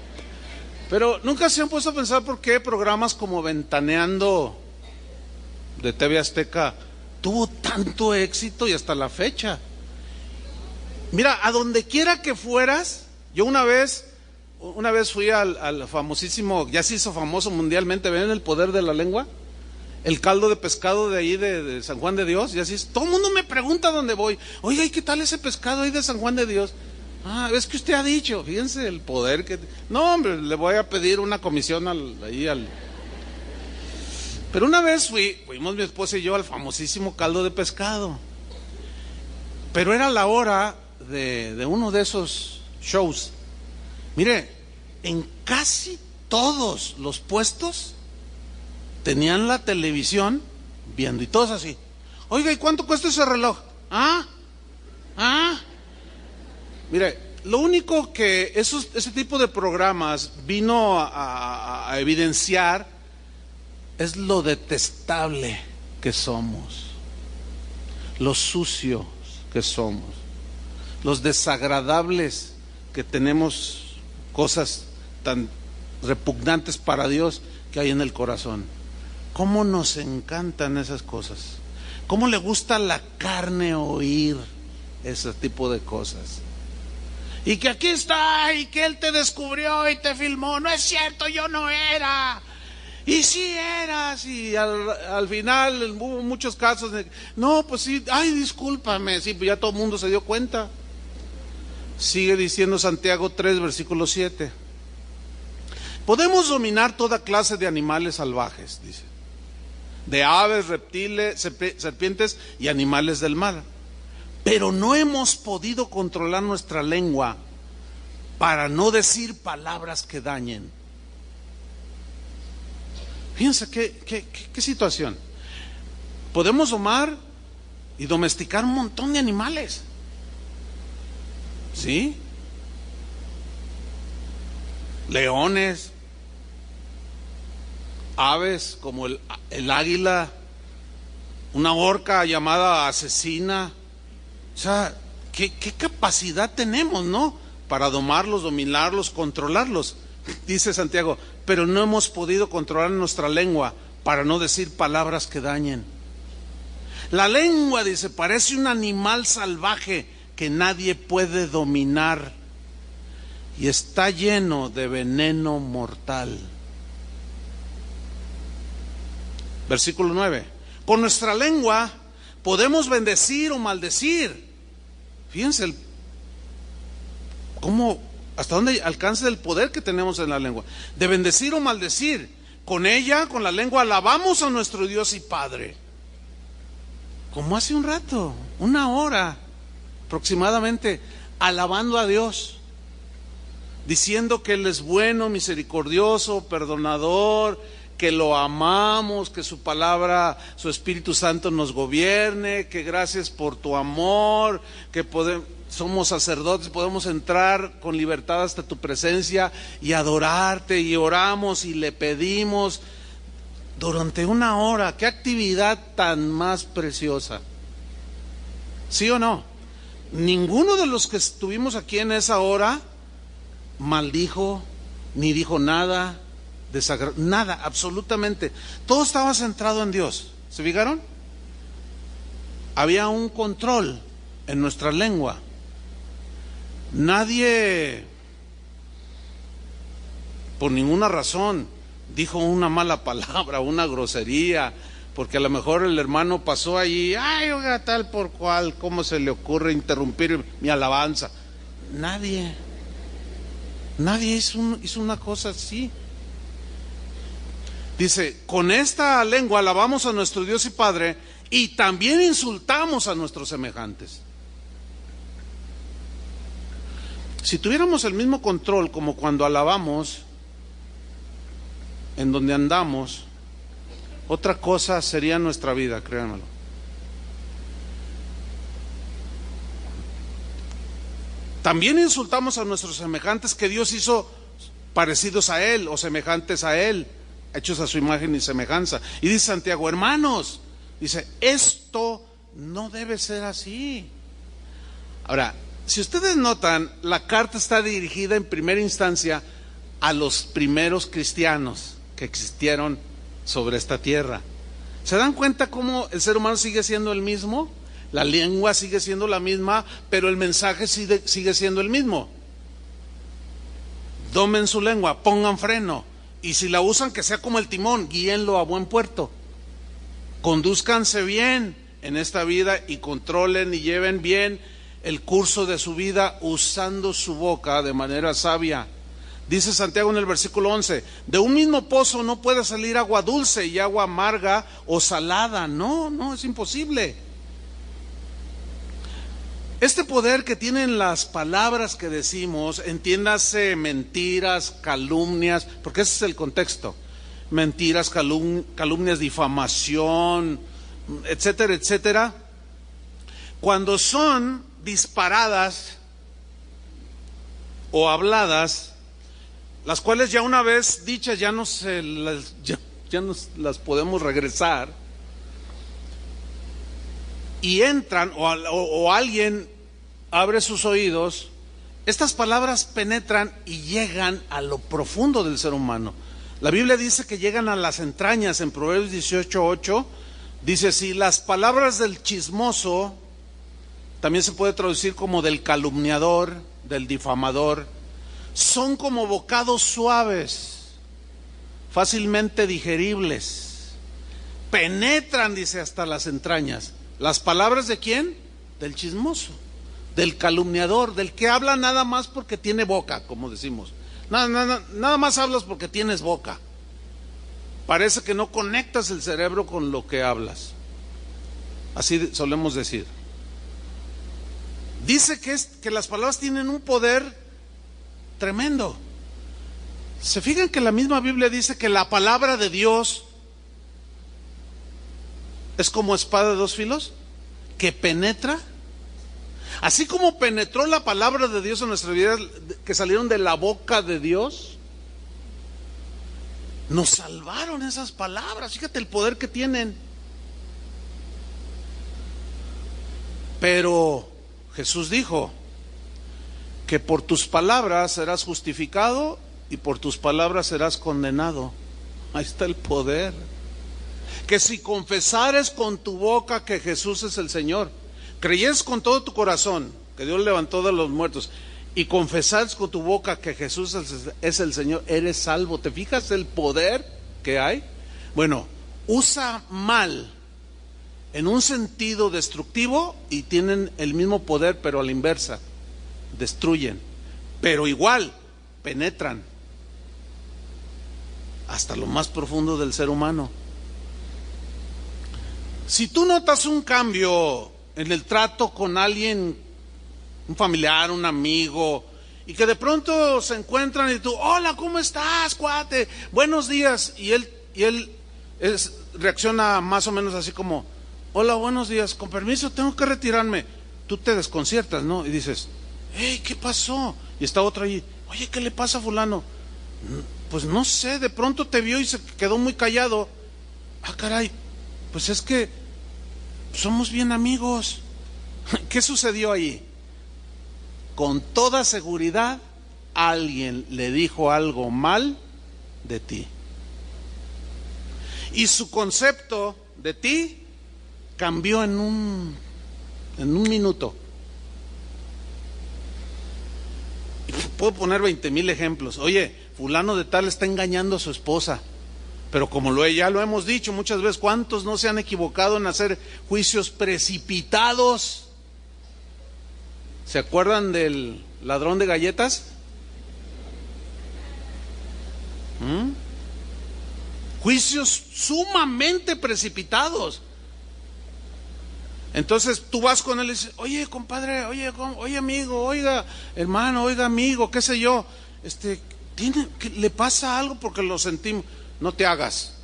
pero nunca se han puesto a pensar por qué programas como Ventaneando de TV Azteca tuvo tanto éxito y hasta la fecha? Mira, a donde quiera que fueras, yo una vez fui al famosísimo, ya se hizo famoso mundialmente, ¿ven el poder de la lengua? El caldo de pescado de ahí de San Juan de Dios, y así es. Todo el mundo me pregunta dónde voy. Oiga, ¿y qué tal ese pescado ahí de San Juan de Dios? Ah, es que usted ha dicho, fíjense el poder que... No, hombre, le voy a pedir una comisión Pero una vez fuimos mi esposa y yo al famosísimo caldo de pescado. Pero era la hora de uno de esos shows. Mire, en casi todos los puestos tenían la televisión viendo y todos así. Oiga, ¿y cuánto cuesta ese reloj? Mire, lo único que ese tipo de programas vino a evidenciar es lo detestable que somos, lo sucios que somos, los desagradables que tenemos, cosas tan repugnantes para Dios que hay en el corazón. ¿Cómo nos encantan esas cosas? ¿Cómo le gusta a la carne oír ese tipo de cosas? Y que aquí está, y que él te descubrió y te filmó. No es cierto, yo no era. Y sí eras. Y al final hubo muchos casos de, no, pues sí, ay, discúlpame. Sí, pues ya todo el mundo se dio cuenta. Sigue diciendo Santiago 3, versículo 7. Podemos dominar toda clase de animales salvajes, dice, de aves, reptiles, serpientes y animales del mar, pero no hemos podido controlar nuestra lengua para no decir palabras que dañen. Fíjense qué situación. Podemos domar y domesticar un montón de animales, ¿sí? Leones, aves como el águila, una orca llamada asesina. O sea, ¿qué capacidad tenemos, no? Para domarlos, dominarlos, controlarlos. Dice Santiago, pero no hemos podido controlar nuestra lengua para no decir palabras que dañen. La lengua, dice, parece un animal salvaje que nadie puede dominar y está lleno de veneno mortal. Versículo 9. Con nuestra lengua podemos bendecir o maldecir. Fíjense hasta dónde alcanza el poder que tenemos en la lengua. De bendecir o maldecir. Con ella, con la lengua, alabamos a nuestro Dios y Padre. Como hace un rato, 1 hora aproximadamente, alabando a Dios, diciendo que Él es bueno, misericordioso, perdonador, que lo amamos, que su palabra, su Espíritu Santo nos gobierne, que gracias por tu amor, que somos sacerdotes, podemos entrar con libertad hasta tu presencia y adorarte, y oramos y le pedimos durante 1 hora. Qué actividad tan más preciosa. ¿Sí o no? Ninguno de los que estuvimos aquí en esa hora maldijo, ni dijo nada nada, absolutamente. Todo estaba centrado en Dios. ¿Se fijaron? Había un control en nuestra lengua. Nadie, por ninguna razón, dijo una mala palabra, una grosería, porque a lo mejor el hermano pasó allí, ay, oiga, tal por cual, ¿cómo se le ocurre interrumpir mi alabanza? Nadie hizo una cosa así. Dice, con esta lengua alabamos a nuestro Dios y Padre, y también insultamos a nuestros semejantes. Si tuviéramos el mismo control como cuando alabamos, en donde andamos, otra cosa sería nuestra vida, créanmelo. También insultamos a nuestros semejantes que Dios hizo parecidos a Él o semejantes a Él, hechos a su imagen y semejanza. Y dice Santiago, hermanos, dice, esto no debe ser así. Ahora, si ustedes notan, la carta está dirigida en primera instancia a los primeros cristianos que existieron sobre esta tierra. ¿Se dan cuenta cómo el ser humano sigue siendo el mismo? La lengua sigue siendo la misma, pero el mensaje sigue siendo el mismo. Domen su lengua, pongan freno, y si la usan, que sea como el timón, guíenlo a buen puerto. Condúzcanse bien en esta vida y controlen y lleven bien el curso de su vida usando su boca de manera sabia. Dice Santiago en el versículo 11, de un mismo pozo no puede salir agua dulce y agua amarga o salada. No, es imposible. Este poder que tienen las palabras que decimos, entiéndase mentiras, calumnias, porque ese es el contexto. Mentiras, calumnias, difamación, etcétera, etcétera. Cuando son disparadas o habladas, las cuales ya una vez dichas ya no las podemos regresar, y entran o alguien abre sus oídos, estas palabras penetran y llegan a lo profundo del ser humano. La Biblia dice que llegan a las entrañas. En Proverbios 18:8 dice, si las palabras del chismoso, también se puede traducir como del calumniador, del difamador, son como bocados suaves, fácilmente digeribles, penetran, dice, hasta las entrañas. ¿Las palabras de quién? Del chismoso, del calumniador, del que habla nada más porque tiene boca, como decimos. Nada más hablas porque tienes boca. Parece que no conectas el cerebro con lo que hablas. Así solemos decir. Dice que las palabras tienen un poder tremendo. ¿Se fijan que la misma Biblia dice que la palabra de Dios es como espada de dos filos, que penetra? Así como penetró la palabra de Dios en nuestra vida, que salieron de la boca de Dios, nos salvaron esas palabras. Fíjate el poder que tienen. Pero Jesús dijo que por tus palabras serás justificado y por tus palabras serás condenado. Ahí está el poder. Que si confesares con tu boca que Jesús es el Señor, creyeres con todo tu corazón que Dios levantó de los muertos y confesares con tu boca que Jesús es el Señor, eres salvo. ¿Te fijas el poder que hay? Bueno, usa mal en un sentido destructivo y tienen el mismo poder, pero a la inversa. Destruyen, pero igual penetran hasta lo más profundo del ser humano. Si tú notas un cambio en el trato con alguien, un familiar, un amigo, y que de pronto se encuentran y tú, hola, ¿cómo estás, cuate? Buenos días. Y él reacciona más o menos así como, hola, buenos días, con permiso, tengo que retirarme. Tú te desconciertas, ¿no? Y dices, hey, ¿qué pasó? Y está otro allí, oye, ¿qué le pasa a fulano? Pues no sé, de pronto te vio y se quedó muy callado. Ah, caray, pues es que somos bien amigos. ¿Qué sucedió ahí? Con toda seguridad, alguien le dijo algo mal de ti. Y su concepto de ti cambió en un minuto. Puedo poner 20,000 ejemplos. Oye, fulano de tal está engañando a su esposa. Pero como ya lo hemos dicho muchas veces, ¿cuántos no se han equivocado en hacer juicios precipitados? ¿Se acuerdan del ladrón de galletas? Juicios sumamente precipitados. Entonces tú vas con él y dices, oye, compadre, oye amigo, oiga hermano, oiga amigo, qué sé yo, ¿le pasa algo? Porque lo sentimos. No te hagas.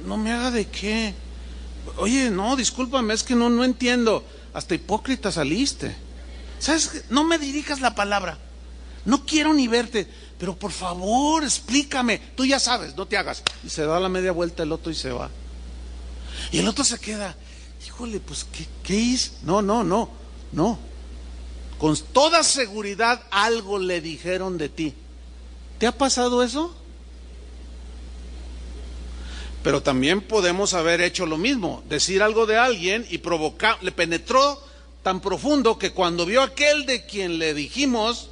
No me haga de qué. Oye, no, discúlpame, es que no entiendo. Hasta hipócrita saliste. ¿Sabes qué? No me dirijas la palabra. No quiero ni verte, pero por favor, explícame. Tú ya sabes, no te hagas. Y se da la media vuelta el otro y se va. Y el otro se queda, híjole, pues, ¿qué hice? No. Con toda seguridad algo le dijeron de ti. ¿Te ha pasado eso? Pero también podemos haber hecho lo mismo, decir algo de alguien y le penetró tan profundo que cuando vio aquel de quien le dijimos,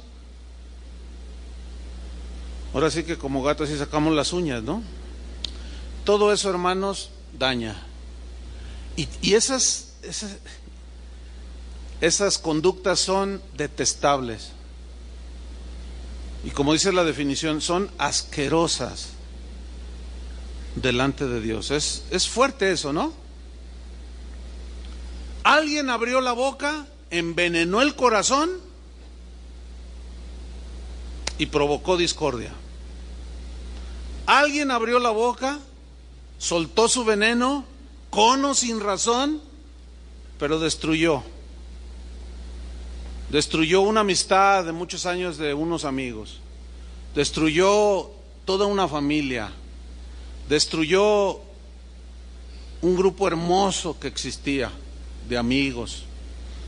ahora sí que como gatos así sacamos las uñas, ¿no? Todo eso, hermanos, daña. Y esas conductas son detestables. Y como dice la definición, son asquerosas delante de Dios. Es fuerte eso, ¿no? Alguien abrió la boca, envenenó el corazón y provocó discordia. Alguien abrió la boca, soltó su veneno, con o sin razón, pero destruyó una amistad de muchos años de unos amigos, destruyó toda una familia, destruyó un grupo hermoso que existía de amigos,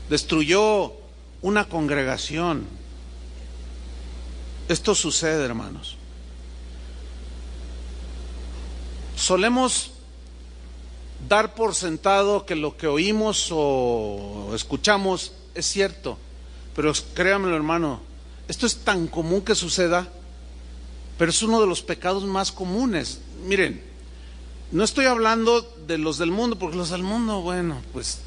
destruyó una congregación. Esto sucede, hermanos. Solemos dar por sentado que lo que oímos o escuchamos es cierto, pero créanmelo, hermano, esto es tan común que suceda, pero es uno de los pecados más comunes. Miren, no estoy hablando de los del mundo, porque los del mundo, bueno, pues,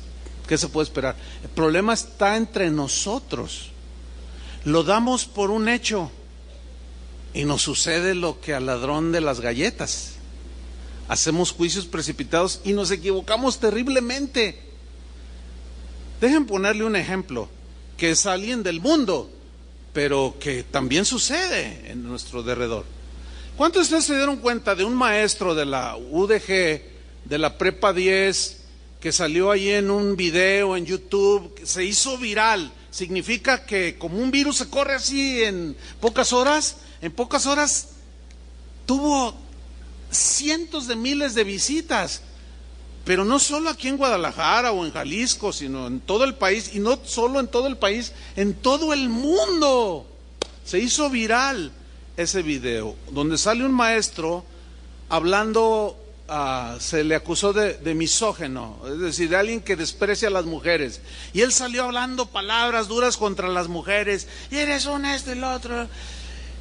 ¿qué se puede esperar? El problema está entre nosotros. Lo damos por un hecho y nos sucede lo que al ladrón de las galletas. Hacemos juicios precipitados y nos equivocamos terriblemente. Dejen ponerle un ejemplo, que es alguien del mundo, pero que también sucede en nuestro derredor. ¿Cuántos de ustedes se dieron cuenta de un maestro de la UDG, de la Prepa 10, que salió ahí en un video en YouTube, que se hizo viral? Significa que como un virus se corre así en pocas horas tuvo cientos de miles de visitas, pero no solo aquí en Guadalajara o en Jalisco, sino en todo el país, y no solo en todo el país, en todo el mundo. Se hizo viral ese video, donde sale un maestro hablando, se le acusó de misógeno, es decir, de alguien que desprecia a las mujeres, y él salió hablando palabras duras contra las mujeres, y eres un esto y lo otro.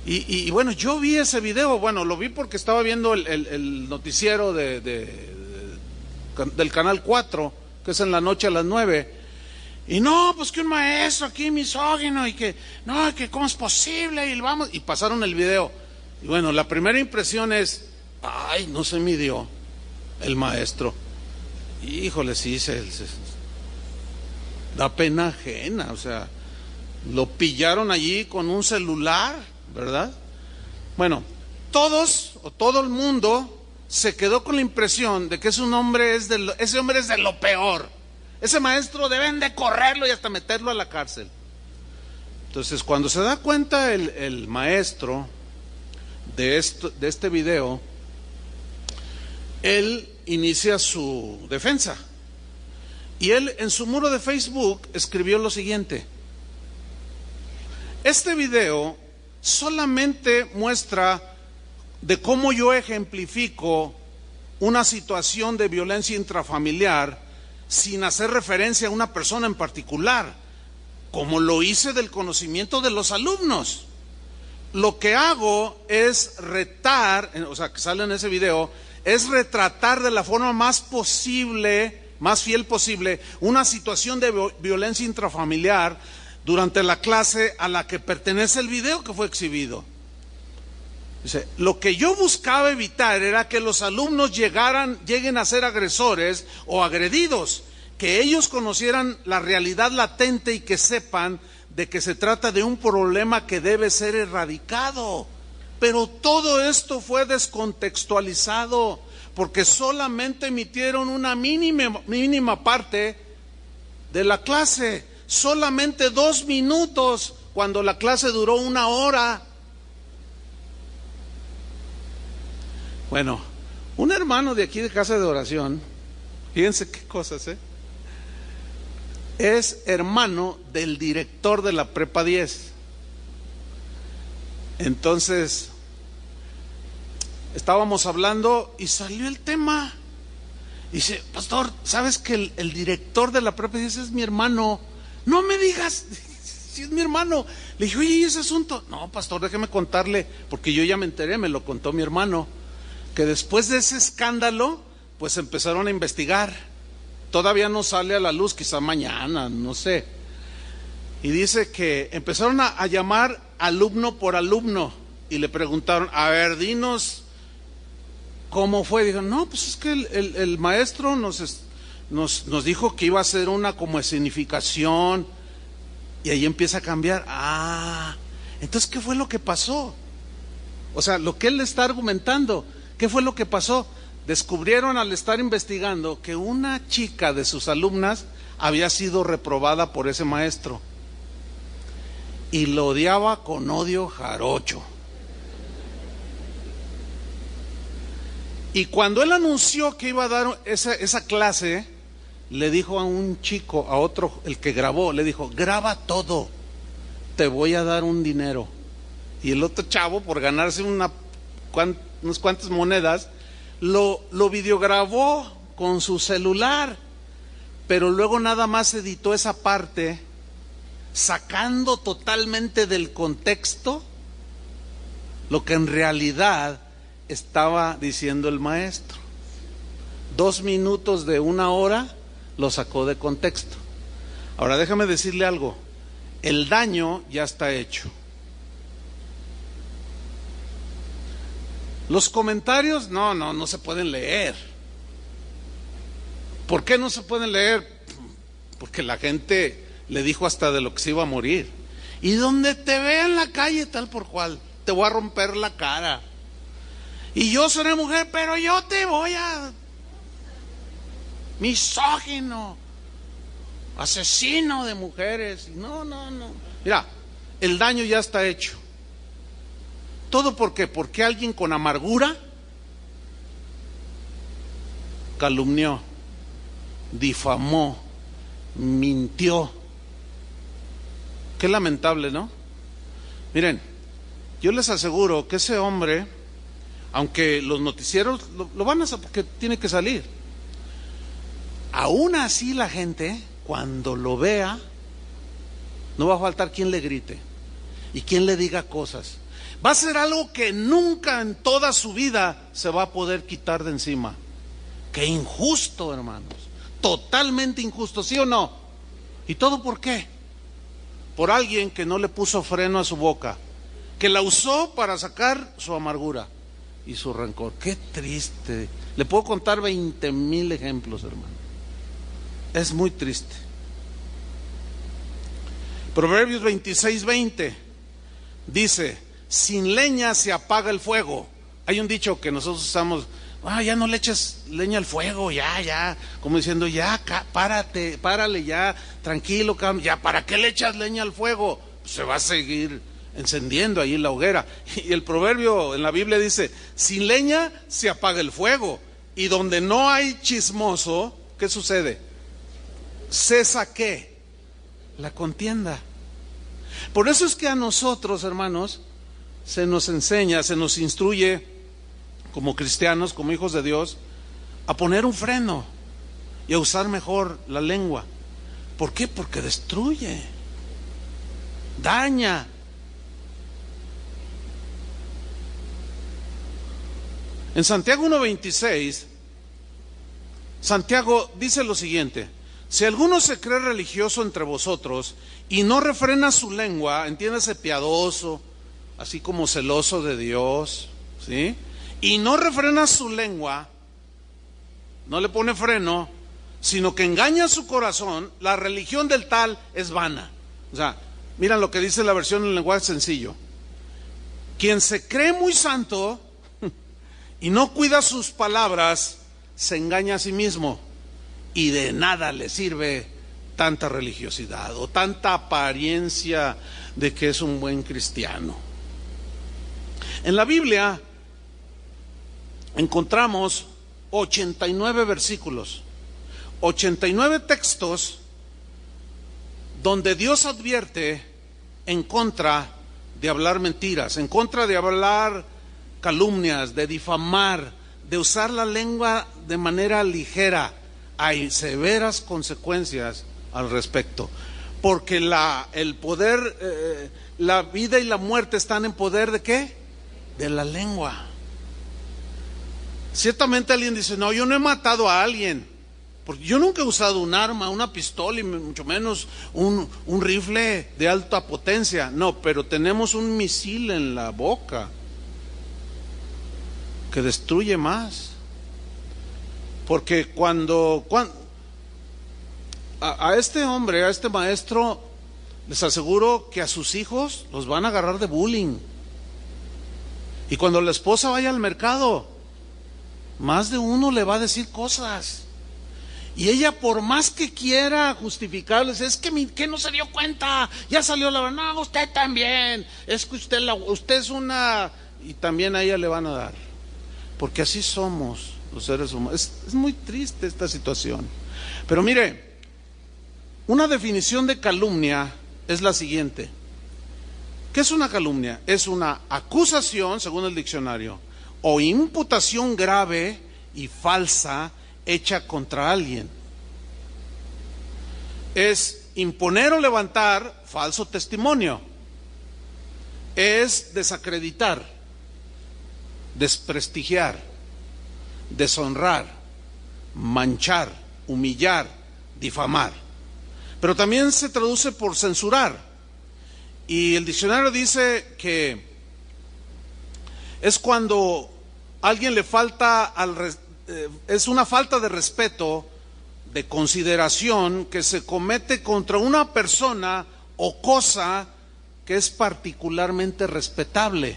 Y bueno, yo vi ese video, bueno, lo vi porque estaba viendo el noticiero de del Canal 4, que es en la noche a las 9. Y no, pues que un maestro aquí misógino y que, no, que cómo es posible, y vamos, y pasaron el video. Y bueno, la primera impresión es, ay, no se midió el maestro. Híjole, sí, da pena ajena, o sea, lo pillaron allí con un celular, ¿verdad? Bueno, todo el mundo se quedó con la impresión de que ese hombre es de lo peor. Ese maestro deben de correrlo y hasta meterlo a la cárcel. Entonces, cuando se da cuenta el maestro de este video, él inicia su defensa. Y él en su muro de Facebook escribió lo siguiente: este video solamente muestra de cómo yo ejemplifico una situación de violencia intrafamiliar sin hacer referencia a una persona en particular, como lo hice del conocimiento de los alumnos. Lo que hago es retar, o sea, que sale en ese video, es retratar de la forma más fiel posible, una situación de violencia intrafamiliar durante la clase a la que pertenece el video que fue exhibido. Dice, lo que yo buscaba evitar era que los alumnos lleguen a ser agresores o agredidos, que ellos conocieran la realidad latente y que sepan de que se trata de un problema que debe ser erradicado. Pero todo esto fue descontextualizado porque solamente emitieron una mínima parte de la clase, solamente 2 minutos cuando la clase duró 1 hora. Bueno, un hermano de aquí de Casa de Oración, fíjense qué cosas, es hermano del director de la Prepa 10. Entonces, estábamos hablando y salió el tema. Dice, pastor, ¿sabes que el director de la Prepa 10 es mi hermano? No me digas, si es mi hermano. Le dije, oye, ¿y ese asunto? No, pastor, déjeme contarle, porque yo ya me enteré, me lo contó mi hermano, que después de ese escándalo, pues empezaron a investigar. Todavía no sale a la luz, quizá mañana, no sé. Y dice que empezaron a llamar alumno por alumno y le preguntaron, a ver, dinos cómo fue. Dijo, no, pues es que el maestro nos dijo que iba a hacer una como escenificación. Y ahí empieza a cambiar. Ah, entonces, ¿qué fue lo que pasó? O sea, lo que él le está argumentando, ¿qué fue lo que pasó? Descubrieron al estar investigando que una chica de sus alumnas había sido reprobada por ese maestro y lo odiaba con odio jarocho. Y cuando él anunció que iba a dar esa clase, le dijo a un chico, a otro, el que grabó, le dijo, graba todo, te voy a dar un dinero. Y el otro chavo, por ganarse unas cuantas monedas, lo videograbó con su celular, pero luego nada más editó esa parte, sacando totalmente del contexto lo que en realidad estaba diciendo el maestro. 2 minutos de 1 hora lo sacó de contexto. Ahora déjame decirle algo, el daño ya está hecho. Los comentarios no se pueden leer. ¿Por qué no se pueden leer? Porque la gente le dijo hasta de lo que se iba a morir. Y donde te vea en la calle tal por cual, te voy a romper la cara. Y yo seré mujer, pero yo te voy a... misógino, asesino de mujeres. No. Mira, el daño ya está hecho. ¿Todo por qué? Porque alguien con amargura calumnió, difamó, mintió. Qué lamentable, ¿no? Miren, yo les aseguro que ese hombre, aunque los noticieros lo van a hacer porque tiene que salir, aún así la gente, cuando lo vea, no va a faltar quien le grite y quien le diga cosas. Va a ser algo que nunca en toda su vida se va a poder quitar de encima. Qué injusto, hermanos. Totalmente injusto, ¿sí o no? ¿Y todo por qué? Por alguien que no le puso freno a su boca, que la usó para sacar su amargura y su rencor. Qué triste. Le puedo contar 20,000 ejemplos, hermano. Es muy triste. Proverbios 26:20 dice: sin leña se apaga el fuego. Hay un dicho que nosotros usamos: ya no le eches leña al fuego, ya, como diciendo, ya, párale, ya, tranquilo, ya, ¿para qué le echas leña al fuego? Se va a seguir encendiendo ahí la hoguera. Y el proverbio en la Biblia dice: sin leña se apaga el fuego. Y donde no hay chismoso, ¿qué sucede? Cesa ¿qué? La contienda. Por eso es que a nosotros, hermanos, se nos enseña, se nos instruye como cristianos, como hijos de Dios, a poner un freno y a usar mejor la lengua. ¿Por qué? Porque destruye, daña. En Santiago 1:26, Santiago dice lo siguiente: si alguno se cree religioso entre vosotros y no refrena su lengua, entiéndase, piadoso, así como celoso de Dios, ¿sí? Y no refrena su lengua, no le pone freno, sino que engaña su corazón, la religión del tal es vana. O sea, miren lo que dice la versión en lenguaje sencillo: quien se cree muy santo y no cuida sus palabras, se engaña a sí mismo, y de nada le sirve tanta religiosidad o tanta apariencia de que es un buen cristiano. En la Biblia encontramos 89 versículos, 89 textos donde Dios advierte en contra de hablar mentiras, en contra de hablar calumnias, de difamar, de usar la lengua de manera ligera. Hay severas consecuencias al respecto, porque el poder, la vida y la muerte están en poder ¿de qué? De la lengua. Ciertamente alguien dice: no, yo no he matado a alguien, porque yo nunca he usado un arma, una pistola, y mucho menos un rifle de alta potencia. No, pero tenemos un misil en la boca que destruye más. Porque cuando a este hombre, a este maestro, les aseguro que a sus hijos los van a agarrar de bullying. Y cuando la esposa vaya al mercado, más de uno le va a decir cosas. Y ella, por más que quiera justificarles, es que no se dio cuenta, ya salió la verdad. No, usted también, es que usted es una... Y también a ella le van a dar. Porque así somos los seres humanos. Es muy triste esta situación. Pero mire, una definición de calumnia es la siguiente. ¿Qué es una calumnia? Es una acusación, según el diccionario, o imputación grave y falsa hecha contra alguien. Es imponer o levantar falso testimonio. Es desacreditar, desprestigiar, deshonrar, manchar, humillar, difamar. Pero también se traduce por censurar. Y el diccionario dice que es cuando alguien le falta es una falta de respeto, de consideración que se comete contra una persona o cosa que es particularmente respetable.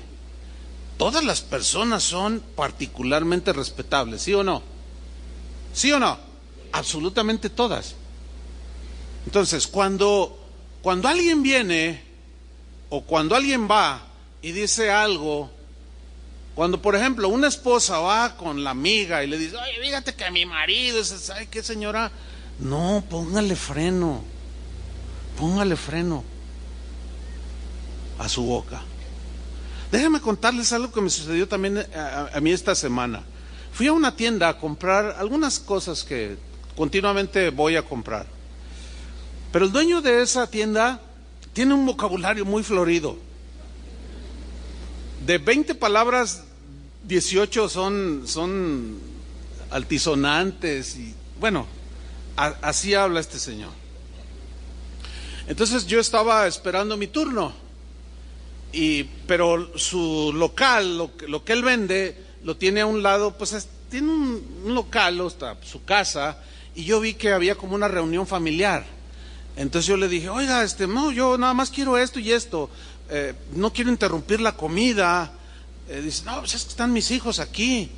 Todas las personas son particularmente respetables, ¿sí o no? ¿Sí o no? Absolutamente todas. Entonces, cuando alguien viene o cuando alguien va y dice algo, cuando por ejemplo una esposa va con la amiga y le dice: oye, fíjate que mi marido, ¿sabe qué, señora? No, póngale freno a su boca. Déjenme contarles algo que me sucedió también a mí esta semana. Fui a una tienda a comprar algunas cosas que continuamente voy a comprar. Pero el dueño de esa tienda tiene un vocabulario muy florido. De 20 palabras, 18 son altisonantes y bueno, así habla este señor. Entonces yo estaba esperando mi turno, pero su local, lo que él vende, lo tiene a un lado, pues tiene un local, está su casa, y yo vi que había como una reunión familiar. Entonces yo le dije, oiga, no, yo nada más quiero esto y esto, no quiero interrumpir la comida. Dice, no, pues es que están mis hijos aquí.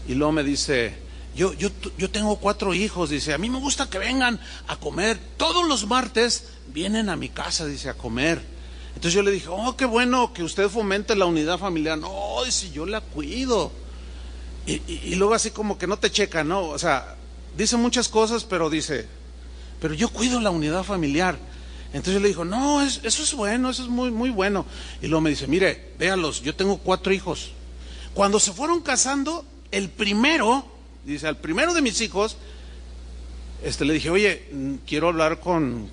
Y luego me dice, yo tengo 4 hijos, dice, a mí me gusta que vengan a comer, todos los martes vienen a mi casa, dice, a comer. Entonces yo le dije, oh, qué bueno que usted fomente la unidad familiar. No, dice, yo la cuido. Y luego así como que no te checa, ¿no? O sea, dice muchas cosas, pero dice, pero yo cuido la unidad familiar. Entonces yo le digo, no, eso es bueno, eso es muy, muy bueno. Y luego me dice, mire, véalos, yo tengo 4 hijos. Cuando se fueron casando, el primero, dice, al primero de mis hijos, le dije, oye, quiero hablar con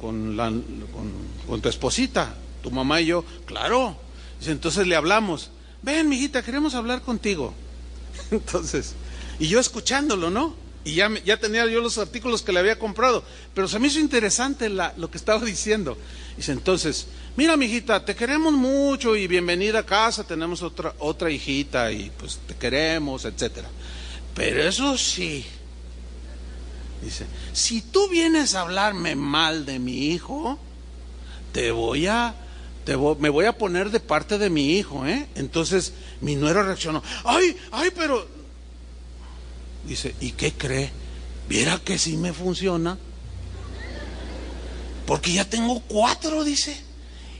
tu esposita, tu mamá y yo. Claro. Dice, entonces le hablamos, ven, mijita, queremos hablar contigo. Entonces, y yo escuchándolo, ¿no? Y ya tenía yo los artículos que le había comprado, pero se me hizo interesante lo que estaba diciendo. Dice, entonces, mira, mijita, te queremos mucho y bienvenida a casa, tenemos otra hijita y pues te queremos, etcétera. Pero eso sí, dice, si tú vienes a hablarme mal de mi hijo, me voy a poner de parte de mi hijo, ¿eh? Entonces mi nuera reaccionó, ay, pero... Dice, ¿y qué cree? ¿Viera que sí me funciona? Porque ya tengo 4, dice,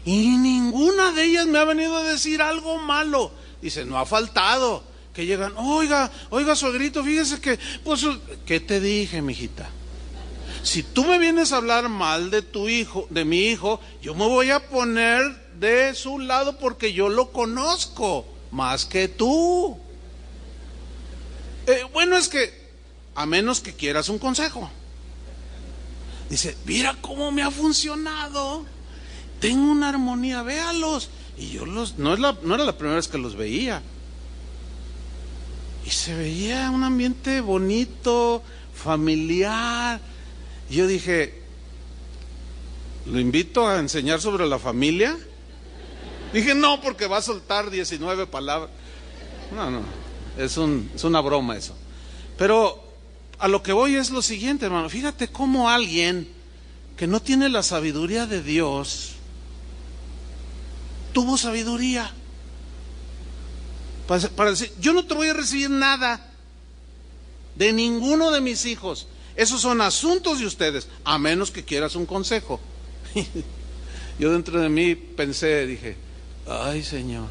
y ninguna de ellas me ha venido a decir algo malo. Dice, no ha faltado que llegan, oiga, suegrito, fíjese que, pues, ¿qué te dije, mijita? Si tú me vienes a hablar mal de tu hijo, de mi hijo, yo me voy a poner de su lado porque yo lo conozco más que tú. Bueno, es que, a menos que quieras un consejo. Dice, mira cómo me ha funcionado. Tengo una armonía, véalos. Y yo no era la primera vez que los veía. Y se veía un ambiente bonito, familiar. Y yo dije, ¿lo invito a enseñar sobre la familia? Dije, no, porque va a soltar 19 palabras. No. Es una broma eso. Pero a lo que voy es lo siguiente, hermano. Fíjate cómo alguien que no tiene la sabiduría de Dios tuvo sabiduría para decir, yo no te voy a recibir nada de ninguno de mis hijos. Esos son asuntos de ustedes, a menos que quieras un consejo. Yo dentro de mí pensé, dije, ay, Señor,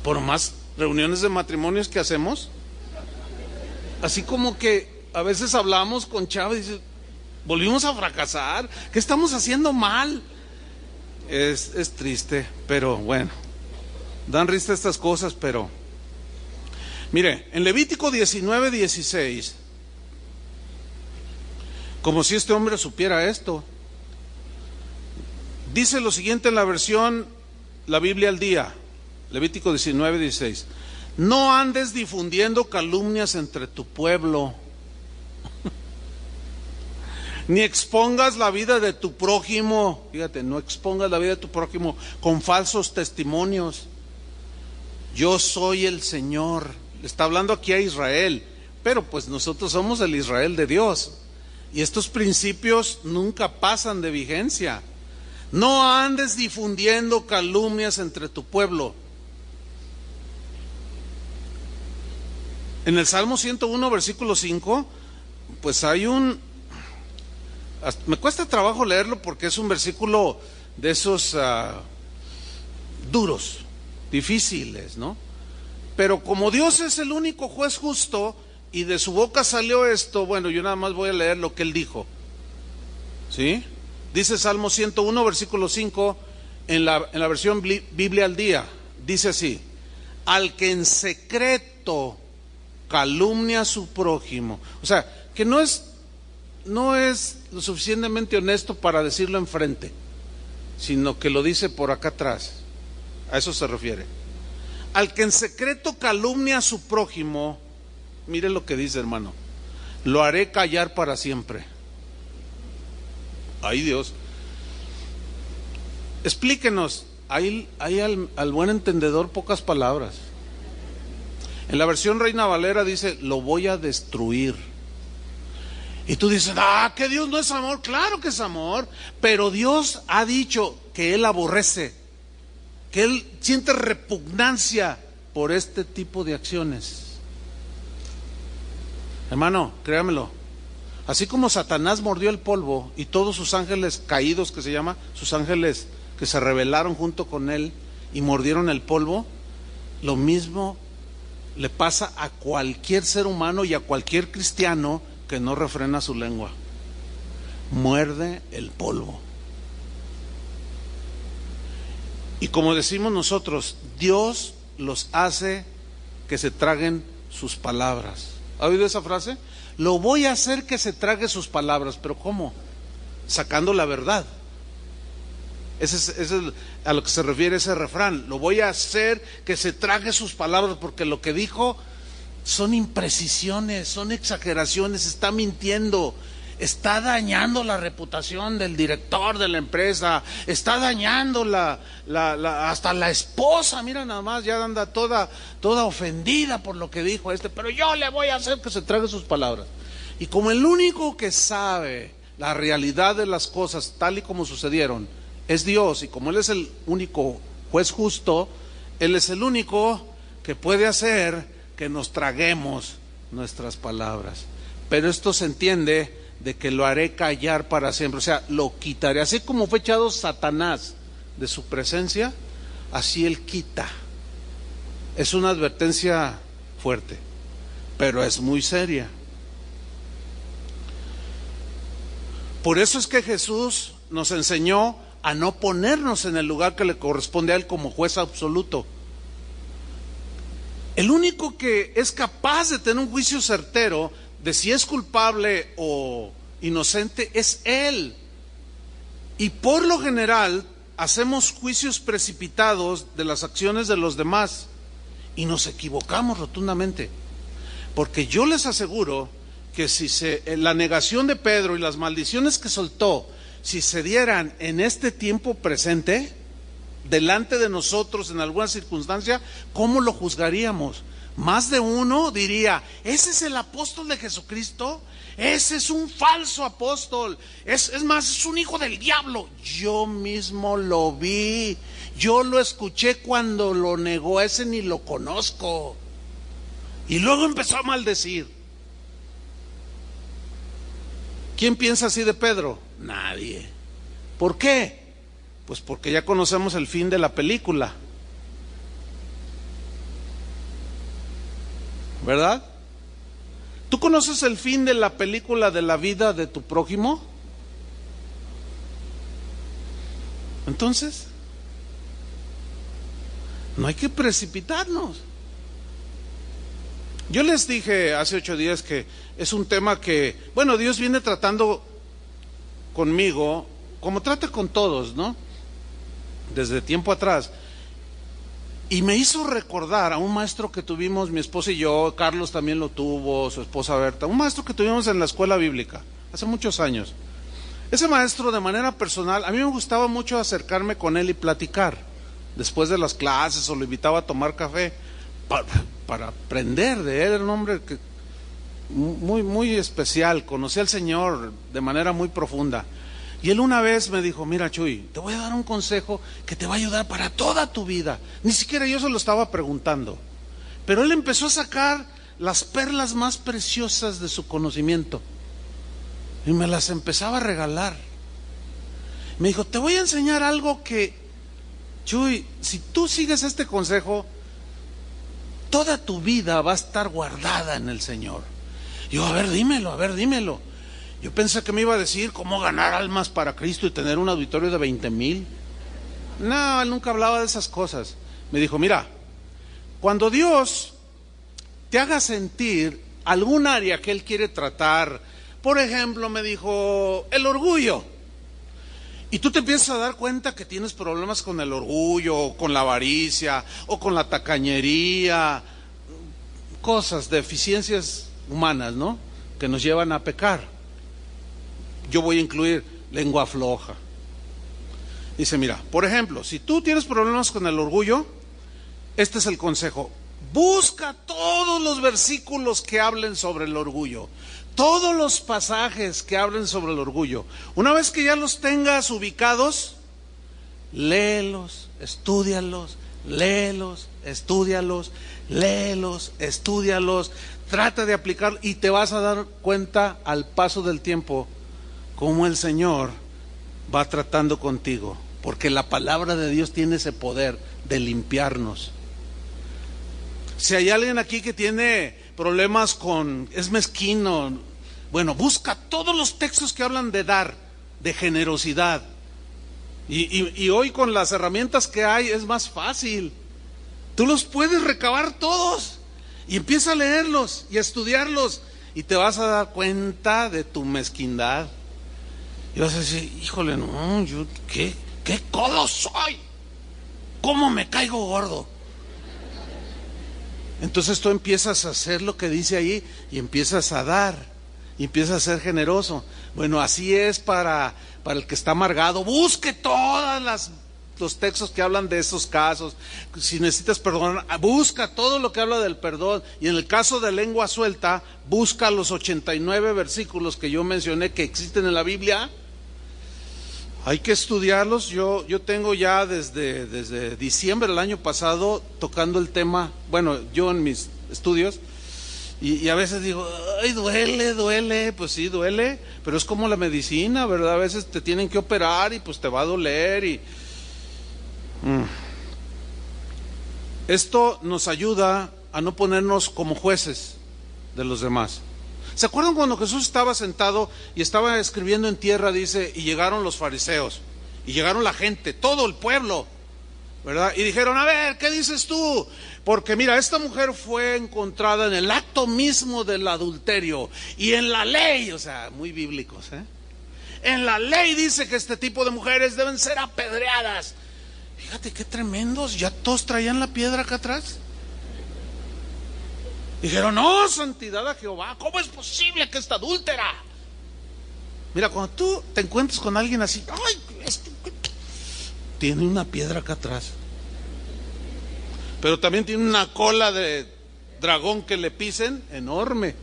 por más reuniones de matrimonios que hacemos, así como que a veces hablamos con Chava y dice, volvimos a fracasar, ¿qué estamos haciendo mal? Es triste, pero bueno, dan risa estas cosas, pero mire, en Levítico 19:16, como si este hombre supiera esto, dice lo siguiente en la versión, la Biblia al día. Levítico 19:16, no andes difundiendo calumnias entre tu pueblo, ni expongas la vida de tu prójimo, fíjate, no expongas la vida de tu prójimo con falsos testimonios. Yo soy el Señor. Está hablando aquí a Israel, pero pues nosotros somos el Israel de Dios, y estos principios nunca pasan de vigencia. No andes difundiendo calumnias entre tu pueblo. En el Salmo 101, versículo 5, pues hay me cuesta trabajo leerlo porque es un versículo de esos duros, difíciles, ¿no? Pero como Dios es el único juez justo y de su boca salió esto, bueno, yo nada más voy a leer lo que él dijo, ¿sí? Dice Salmo 101, versículo 5, en la versión Biblia al día, dice así, al que en secreto calumnia a su prójimo, o sea, que no es lo suficientemente honesto para decirlo enfrente, sino que lo dice por acá atrás, a eso se refiere. Al que en secreto calumnia a su prójimo, Mire lo que dice, hermano. Lo haré callar para siempre. Ay, Dios. Explíquenos. Hay al buen entendedor pocas palabras. En la versión Reina Valera dice, lo voy a destruir. Y tú dices, que Dios no es amor. Claro que es amor, pero Dios ha dicho que Él aborrece, que Él siente repugnancia por este tipo de acciones. Hermano, créamelo, así como Satanás mordió el polvo y todos sus ángeles caídos, que se llama, sus ángeles que se rebelaron junto con él y mordieron el polvo, lo mismo le pasa a cualquier ser humano y a cualquier cristiano que no refrena su lengua. Muerde el polvo. Y como decimos nosotros, Dios los hace que se traguen sus palabras. ¿Ha oído esa frase? Lo voy a hacer que se trague sus palabras. ¿Pero cómo? Sacando la verdad. Ese es a lo que se refiere ese refrán. Lo voy a hacer que se trague sus palabras, porque lo que dijo son imprecisiones, son exageraciones, está mintiendo, está dañando la reputación del director de la empresa, está dañando hasta la esposa. Mira nada más, ya anda toda ofendida por lo que dijo pero yo le voy a hacer que se trague sus palabras. Y como el único que sabe la realidad de las cosas tal y como sucedieron es Dios, y como Él es el único juez justo, Él es el único que puede hacer que nos traguemos nuestras palabras. Pero esto se entiende de que lo haré callar para siempre, o sea, lo quitaré. Así como fue echado Satanás de su presencia, así Él quita. Es una advertencia fuerte, pero es muy seria. Por eso es que Jesús nos enseñó a no ponernos en el lugar que le corresponde a Él como juez absoluto. El único que es capaz de tener un juicio certero de si es culpable o inocente es Él. Y por lo general hacemos juicios precipitados de las acciones de los demás y nos equivocamos rotundamente. Porque yo les aseguro que si la negación de Pedro y las maldiciones que soltó, si se dieran en este tiempo presente, delante de nosotros en alguna circunstancia, ¿cómo lo juzgaríamos? Más de uno diría, ese es el apóstol de Jesucristo, ese es un falso apóstol, es más, es un hijo del diablo. Yo mismo lo vi, yo lo escuché cuando lo negó, ese ni lo conozco. Y luego empezó a maldecir. ¿Quién piensa así de Pedro? Nadie. ¿Por qué? Pues porque ya conocemos el fin de la película, ¿verdad? ¿Tú conoces el fin de la película de la vida de tu prójimo? Entonces, no hay que precipitarnos. Yo les dije hace 8 días que es un tema que, bueno, Dios viene tratando conmigo, como trata con todos, ¿no? Desde tiempo atrás. Y me hizo recordar a un maestro que tuvimos, mi esposa y yo, Carlos también lo tuvo, su esposa Berta, un maestro que tuvimos en la escuela bíblica, hace muchos años. Ese maestro, de manera personal, a mí me gustaba mucho acercarme con él y platicar, después de las clases, o lo invitaba a tomar café, para aprender de él. Era un hombre que muy especial, conocía al Señor de manera muy profunda. Y él una vez me dijo, mira Chuy, te voy a dar un consejo que te va a ayudar para toda tu vida. Ni siquiera yo se lo estaba preguntando, pero él empezó a sacar las perlas más preciosas de su conocimiento y me las empezaba a regalar. Me dijo, te voy a enseñar algo que, Chuy, si tú sigues este consejo, toda tu vida va a estar guardada en el Señor. Yo, a ver, dímelo. Yo pensé que me iba a decir cómo ganar almas para Cristo y tener un auditorio de 20,000. No, él nunca hablaba de esas cosas. Me dijo, mira, cuando Dios te haga sentir algún área que Él quiere tratar, por ejemplo, me dijo, el orgullo, y tú te empiezas a dar cuenta que tienes problemas con el orgullo, o con la avaricia, o con la tacañería, cosas, deficiencias humanas, ¿no?, que nos llevan a pecar. Yo voy a incluir lengua floja. Dice, mira, por ejemplo, si tú tienes problemas con el orgullo, este es el consejo: busca todos los versículos que hablen sobre el orgullo, todos los pasajes que hablen sobre el orgullo. Una vez que ya los tengas ubicados, léelos, estúdialos, léelos, estúdialos, léelos, estúdialos, trata de aplicar y te vas a dar cuenta al paso del tiempo cómo el Señor va tratando contigo, porque la palabra de Dios tiene ese poder de limpiarnos. Si hay alguien aquí que tiene problemas es mezquino, bueno, busca todos los textos que hablan de dar, de generosidad. Y hoy con las herramientas que hay es más fácil. Tú los puedes recabar todos y empieza a leerlos y a estudiarlos y te vas a dar cuenta de tu mezquindad. Y vas a decir, híjole, no, yo qué codo soy, cómo me caigo gordo. Entonces tú empiezas a hacer lo que dice ahí y empiezas a dar, y empiezas a ser generoso. Bueno, así es para el que está amargado. Busque todos los textos que hablan de esos casos. Si necesitas perdón, busca todo lo que habla del perdón. Y en el caso de lengua suelta, busca los 89 versículos que yo mencioné que existen en la Biblia. Hay que estudiarlos. Yo tengo ya desde diciembre del año pasado tocando el tema, bueno, yo en mis estudios, y a veces digo, ay, duele, pues sí, duele, pero es como la medicina, ¿verdad? A veces te tienen que operar y pues te va a doler Esto nos ayuda a no ponernos como jueces de los demás. ¿Se acuerdan cuando Jesús estaba sentado y estaba escribiendo en tierra, dice, y llegaron los fariseos, y llegaron la gente, todo el pueblo, ¿verdad? Y dijeron, a ver, ¿qué dices tú? Porque mira, esta mujer fue encontrada en el acto mismo del adulterio, y en la ley, o sea, muy bíblicos, en la ley dice que este tipo de mujeres deben ser apedreadas. Fíjate qué tremendos, ya todos traían la piedra acá atrás. Dijeron, no, santidad a Jehová, ¿cómo es posible que esta adúltera? Mira, cuando tú te encuentras con alguien así, ay, tiene una piedra acá atrás, pero también tiene una cola de dragón que le pisen enorme,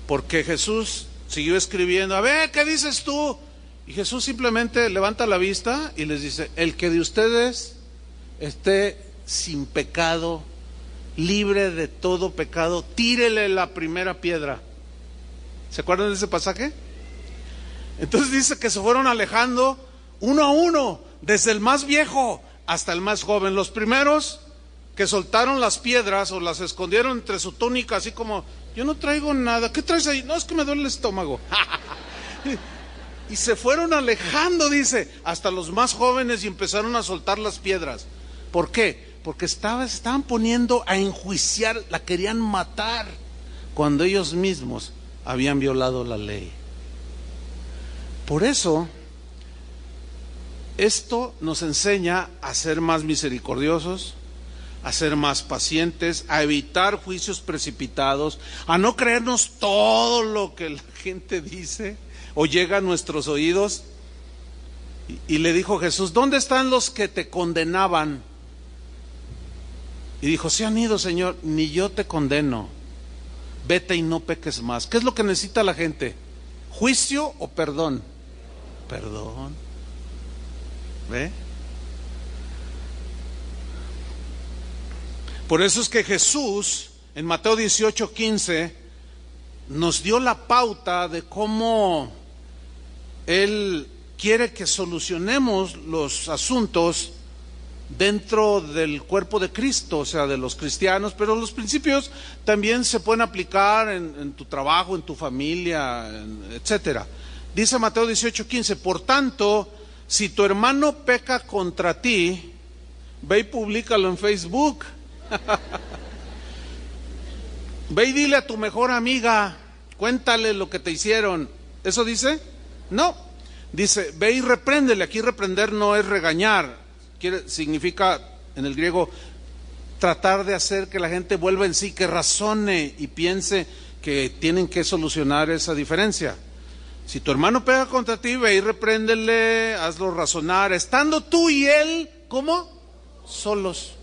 porque Jesús siguió escribiendo, a ver, ¿qué dices tú? Y Jesús simplemente levanta la vista y les dice, el que de ustedes esté sin pecado, libre de todo pecado, tírele la primera piedra. ¿Se acuerdan de ese pasaje? Entonces dice que se fueron alejando uno a uno, desde el más viejo hasta el más joven. Los primeros que soltaron las piedras o las escondieron entre su túnica, así como, yo no traigo nada, ¿qué traes ahí? No, es que me duele el estómago. Y se fueron alejando, dice, hasta los más jóvenes, y empezaron a soltar las piedras. ¿Por qué? Porque estaban poniendo a enjuiciar, la querían matar, cuando ellos mismos habían violado la ley. Por eso, esto nos enseña a ser más misericordiosos, a ser más pacientes, a evitar juicios precipitados, a no creernos todo lo que la gente dice o llega a nuestros oídos. Y le dijo Jesús, ¿dónde están los que te condenaban? Y dijo, se han ido, Señor, ni yo te condeno, vete y no peques más. ¿Qué es lo que necesita la gente? ¿Juicio o perdón? Perdón. ¿Ve? Por eso es que Jesús en Mateo 18:15 nos dio la pauta de cómo Él quiere que solucionemos los asuntos dentro del cuerpo de Cristo, o sea, de los cristianos, pero los principios también se pueden aplicar en tu trabajo, en tu familia, etcétera. Dice Mateo 18:15, por tanto, si tu hermano peca contra ti, ve y públicalo en Facebook. Ve y dile a tu mejor amiga, cuéntale lo que te hicieron. ¿Eso dice? No. Dice, ve y repréndele. Aquí reprender no es regañar. Significa en el griego tratar de hacer que la gente vuelva en sí, que razone y piense que tienen que solucionar esa diferencia. Si tu hermano pega contra ti, ve y repréndele, hazlo razonar, estando tú y él, ¿cómo? Solos.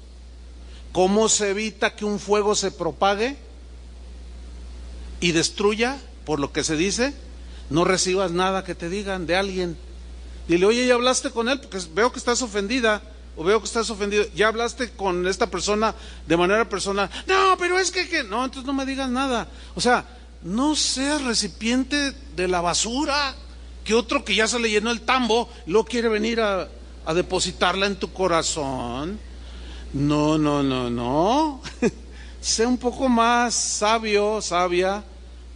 ¿Cómo se evita que un fuego se propague y destruya? Por lo que se dice, no recibas nada que te digan de alguien. Dile, oye, ¿ya hablaste con él? Porque veo que estás ofendida. O veo que estás ofendido. ¿Ya hablaste con esta persona de manera personal? No, pero es que... No, entonces no me digas nada. O sea, no seas recipiente de la basura que otro que ya se le llenó el tambo, luego quiere venir a depositarla en tu corazón. No. Sé un poco más sabio, sabia,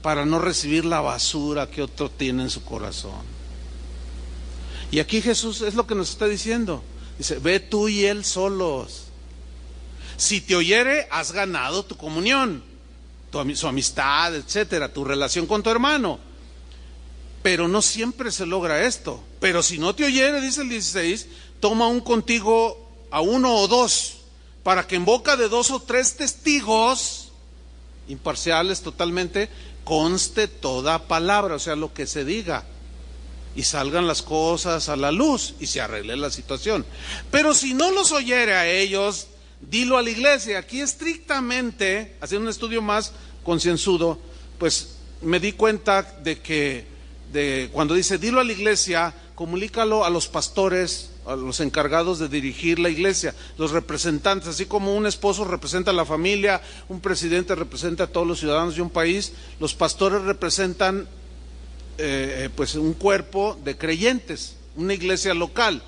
para no recibir la basura que otro tiene en su corazón. Y aquí Jesús es lo que nos está diciendo. Dice, ve tú y él solos. Si te oyere, has ganado tu comunión, su amistad, etcétera, tu relación con tu hermano. Pero no siempre se logra esto. Pero si no te oyere, dice el 16, toma un contigo a uno o dos, para que en boca de 2 o 3 testigos, imparciales totalmente, conste toda palabra, o sea, lo que se diga, y salgan las cosas a la luz y se arregle la situación. Pero si no los oyere a ellos, dilo a la iglesia. Aquí estrictamente, haciendo un estudio más concienzudo, pues me di cuenta de que cuando dice dilo a la iglesia, comunícalo a los pastores, a los encargados de dirigir la iglesia, los representantes, así como un esposo representa a la familia, un presidente representa a todos los ciudadanos de un país, los pastores representan pues un cuerpo de creyentes, una iglesia local.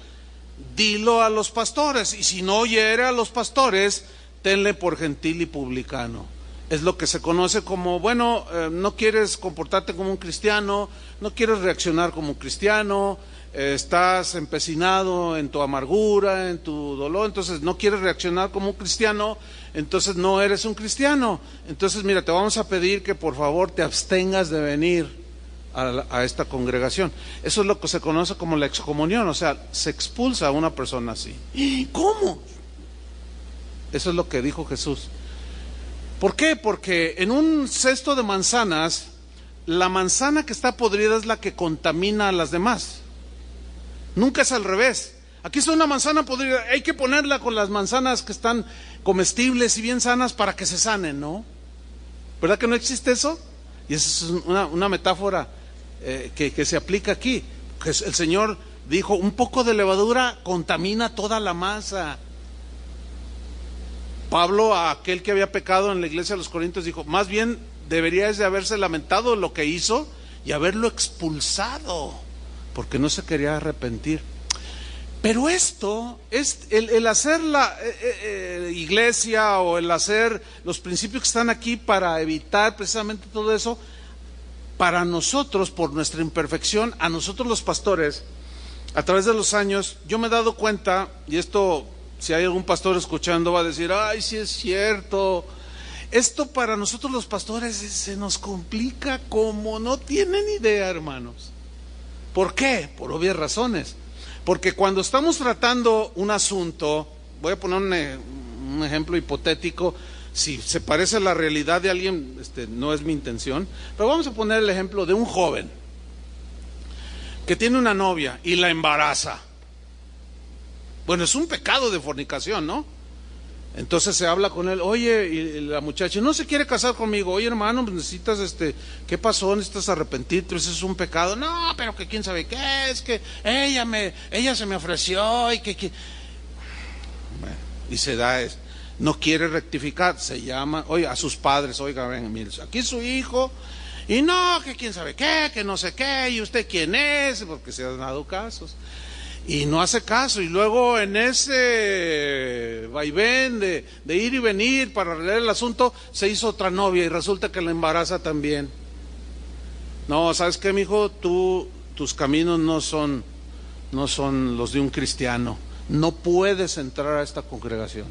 Dilo a los pastores, y si no oyere a los pastores, tenle por gentil y publicano. Es lo que se conoce como, bueno, no quieres comportarte como un cristiano, no quieres reaccionar como un cristiano, estás empecinado en tu amargura, en tu dolor, entonces no quieres reaccionar como un cristiano, entonces no eres un cristiano. Entonces mira, te vamos a pedir que por favor te abstengas de venir a esta congregación. Eso es lo que se conoce como la excomunión, o sea, se expulsa a una persona así. ¿Cómo? Eso es lo que dijo Jesús. ¿Por qué? Porque en un cesto de manzanas, la manzana que está podrida es la que contamina a las demás. Nunca es al revés. Aquí está una manzana podrida, hay que ponerla con las manzanas que están comestibles y bien sanas para que se sanen, ¿no? ¿Verdad que no existe eso? Y esa es una metáfora que se aplica aquí. Que el Señor dijo, un poco de levadura contamina toda la masa. Pablo, a aquel que había pecado en la iglesia de los Corintios, dijo, más bien deberíais de haberse lamentado de lo que hizo y haberlo expulsado, porque no se quería arrepentir. Pero esto es el hacer la iglesia, o el hacer los principios que están aquí para evitar precisamente todo eso. Para nosotros, por nuestra imperfección, a nosotros los pastores, a través de los años, yo me he dado cuenta, y esto, si hay algún pastor escuchando, va a decir, ay, sí es cierto. Esto para nosotros los pastores se nos complica como no tienen idea, hermanos. ¿Por qué? Por obvias razones. Porque cuando estamos tratando un asunto, voy a poner un ejemplo hipotético, si se parece a la realidad de alguien, no es mi intención, pero vamos a poner el ejemplo de un joven que tiene una novia y la embaraza. Bueno, es un pecado de fornicación, ¿no? Entonces se habla con él, oye, y la muchacha no se quiere casar conmigo, oye hermano, necesitas, ¿qué pasó? Necesitas arrepentirte, eso es un pecado. No, pero que quién sabe qué, es que ella se me ofreció y que bueno, y se da eso. No quiere rectificar, se llama, oye, a sus padres, oiga, ven, mire, aquí es su hijo, y no, que quién sabe qué, que no sé qué, y usted quién es, porque se han dado casos. Y no hace caso, y luego en ese vaivén de ir y venir para arreglar el asunto, se hizo otra novia y resulta que la embaraza también. No, ¿sabes qué, mijo? Tus caminos no son los de un cristiano. No puedes entrar a esta congregación.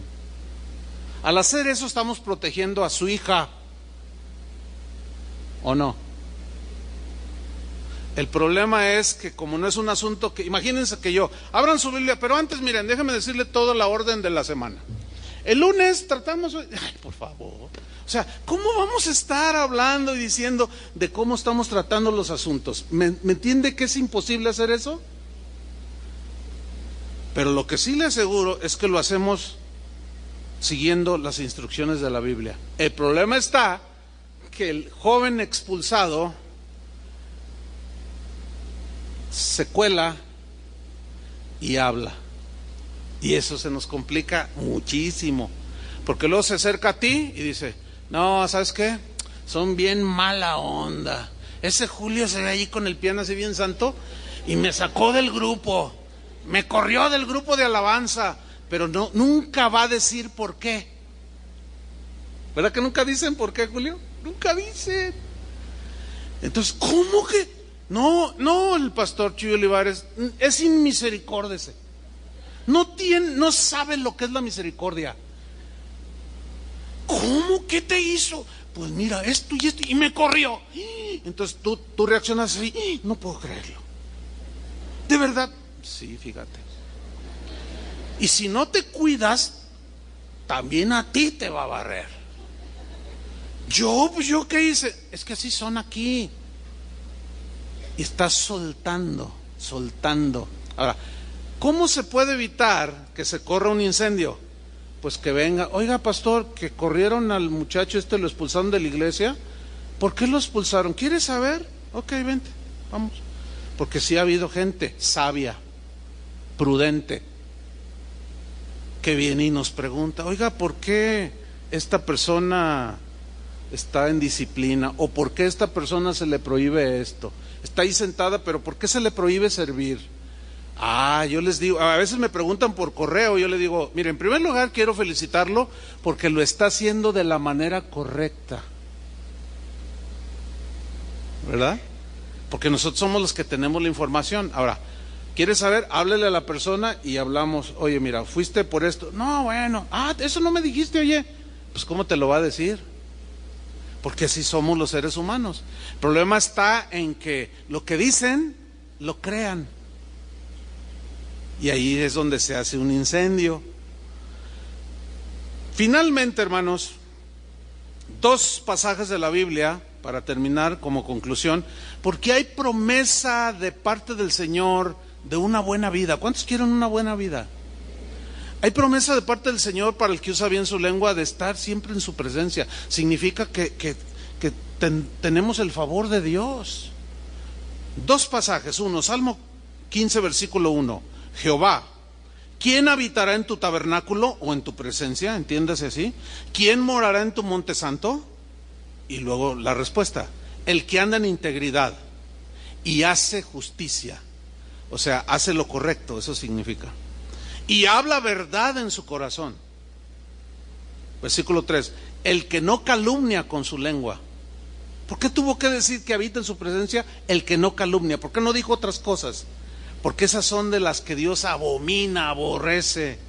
Al hacer eso estamos protegiendo a su hija, ¿o no? El problema es que como no es un asunto que, imagínense que abran su Biblia, pero antes miren, déjenme decirle toda la orden de la semana. El lunes tratamos, ay, por favor. O sea, ¿cómo vamos a estar hablando y diciendo de cómo estamos tratando los asuntos? ¿Me entiende que es imposible hacer eso? Pero lo que sí le aseguro es que lo hacemos siguiendo las instrucciones de la Biblia. El problema está que el joven expulsado se cuela y habla. Y eso se nos complica muchísimo. Porque luego se acerca a ti y dice, no, ¿sabes qué? Son bien mala onda. Ese Julio se ve allí con el piano así bien santo y me sacó del grupo. Me corrió del grupo de alabanza. Pero no, nunca va a decir por qué. ¿Verdad que nunca dicen por qué, Julio? Nunca dicen. Entonces, ¿cómo que? No, el pastor Chuy Olivares es inmisericórdese. No sabe lo que es la misericordia. ¿Cómo? ¿Qué te hizo? Pues mira, esto y esto, y me corrió. Entonces tú reaccionas así, no puedo creerlo. ¿De verdad? Sí, fíjate. Y si no te cuidas, también a ti te va a barrer. ¿Yo qué hice? Es que así son aquí. Y estás soltando. Ahora, ¿cómo se puede evitar que se corra un incendio? Pues que venga, oiga pastor, que corrieron al muchacho lo expulsaron de la iglesia. ¿Por qué lo expulsaron? ¿Quieres saber? Ok, vente, vamos. Porque sí ha habido gente sabia, prudente, que viene y nos pregunta, oiga, ¿por qué esta persona está en disciplina? ¿O por qué a esta persona se le prohíbe esto? Está ahí sentada, pero ¿por qué se le prohíbe servir? Yo les digo, a veces me preguntan por correo, yo le digo, mire, en primer lugar quiero felicitarlo porque lo está haciendo de la manera correcta, ¿verdad? Porque nosotros somos los que tenemos la información. Ahora, ¿quieres saber? Háblele a la persona y hablamos, oye, mira, fuiste por esto. No, bueno, eso no me dijiste, oye. Pues ¿cómo te lo va a decir? Porque así somos los seres humanos. El problema está en que lo que dicen, lo crean. Y ahí es donde se hace un incendio. Finalmente, hermanos, 2 pasajes de la Biblia para terminar como conclusión, porque hay promesa de parte del Señor de una buena vida. ¿Cuántos quieren una buena vida? Hay promesa de parte del Señor para el que usa bien su lengua de estar siempre en su presencia. Significa que tenemos el favor de Dios. 2 pasajes. Uno, Salmo 15, versículo 1. Jehová, ¿quién habitará en tu tabernáculo o en tu presencia? Entiéndase así. ¿Quién morará en tu monte santo? Y luego la respuesta, el que anda en integridad y hace justicia, o sea, hace lo correcto, eso significa, y habla verdad en su corazón. Versículo 3, el que no calumnia con su lengua. ¿Por qué tuvo que decir que habita en su presencia el que no calumnia? ¿Por qué no dijo otras cosas? Porque esas son de las que Dios abomina, aborrece.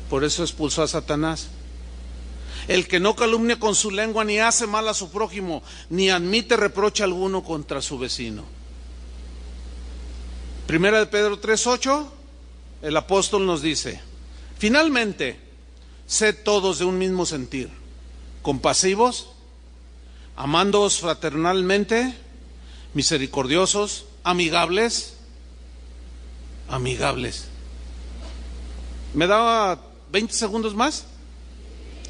Por eso expulsó a Satanás. El que no calumnia con su lengua, ni hace mal a su prójimo, ni admite reproche alguno contra su vecino. Primera de Pedro 3:8, el apóstol nos dice, finalmente, sed todos de un mismo sentir, compasivos, amándoos fraternalmente, misericordiosos, amigables. ¿Me daba 20 segundos más?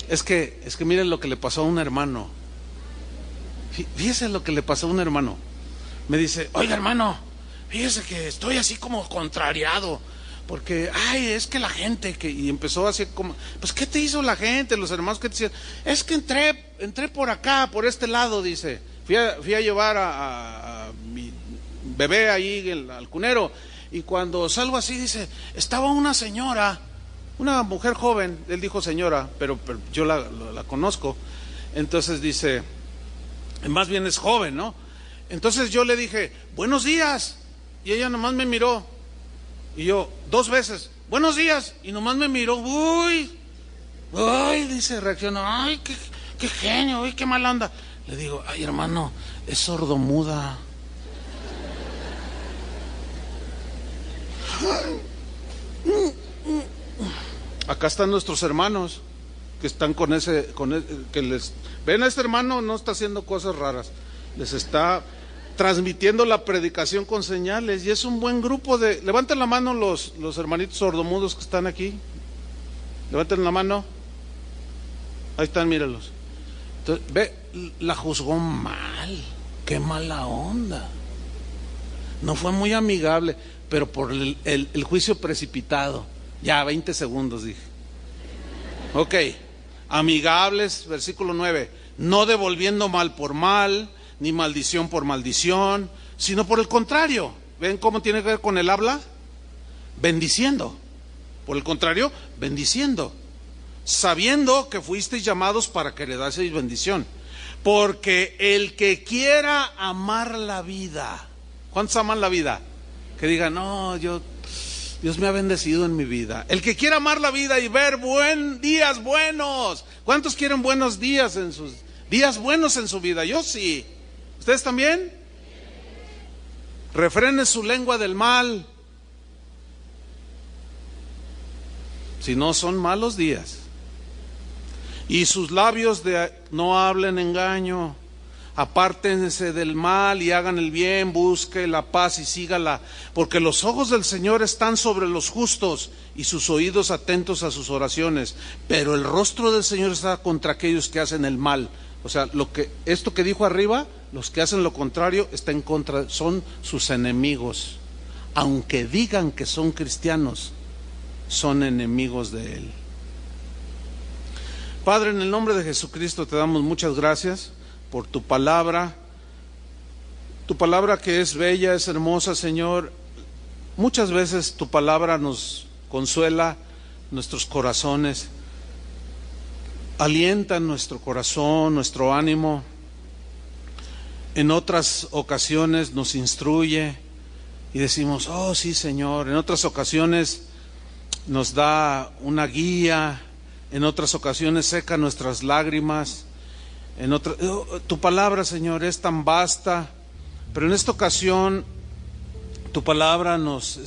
Es que miren lo que le pasó a un hermano. Fíjese lo que le pasó a un hermano. Me dice, oiga hermano, fíjese que estoy así como contrariado, porque, es que la gente, y empezó así como, pues ¿qué te hizo la gente, los hermanos que te decían? Es que entré por acá, por este lado, dice, fui a llevar a mi bebé ahí al cunero, y cuando salgo así, dice, estaba una señora, una mujer joven, él dijo señora, pero yo la conozco, entonces dice, más bien es joven, ¿no? Entonces yo le dije, buenos días, y ella nomás me miró, y yo 2 veces, buenos días, y nomás me miró, uy, dice, reaccionó, ay, qué genio, uy, qué mala onda. Le digo, ay hermano, es sordomuda. Acá están nuestros hermanos que están que les ven a este hermano, no está haciendo cosas raras, les está transmitiendo la predicación con señales, y es un buen grupo de... Levanten la mano los hermanitos sordomudos que están aquí, levanten la mano, ahí están, míralos. Entonces, ve, la juzgó mal, qué mala onda, no fue muy amigable, pero por el juicio precipitado, ya 20 segundos dije. Ok, amigables, versículo 9, no devolviendo mal por mal, ni maldición por maldición, sino por el contrario. ¿Ven cómo tiene que ver con el habla? Bendiciendo. Por el contrario, bendiciendo, sabiendo que fuisteis llamados para que heredaseis bendición. Porque el que quiera amar la vida, ¿cuántos aman la vida? Que digan, no, Dios me ha bendecido en mi vida. El que quiera amar la vida y ver días buenos. ¿Cuántos quieren buenos días días buenos en su vida? Yo sí. ¿Ustedes también? Refrene su lengua del mal. Si no, son malos días. Y sus labios no hablen engaño. Apártense del mal y hagan el bien, busque la paz y sígala, porque los ojos del Señor están sobre los justos y sus oídos atentos a sus oraciones, pero el rostro del Señor está contra aquellos que hacen el mal. O sea, esto que dijo arriba, los que hacen lo contrario está en contra, son sus enemigos. Aunque digan que son cristianos, son enemigos de Él. Padre, en el nombre de Jesucristo te damos muchas gracias por tu palabra que es bella, es hermosa, Señor. Muchas veces tu palabra nos consuela nuestros corazones, alienta nuestro corazón, nuestro ánimo. En otras ocasiones nos instruye y decimos, oh sí, Señor. En otras ocasiones nos da una guía, en otras ocasiones seca nuestras lágrimas. Tu palabra, Señor, es tan vasta, pero en esta ocasión tu palabra nos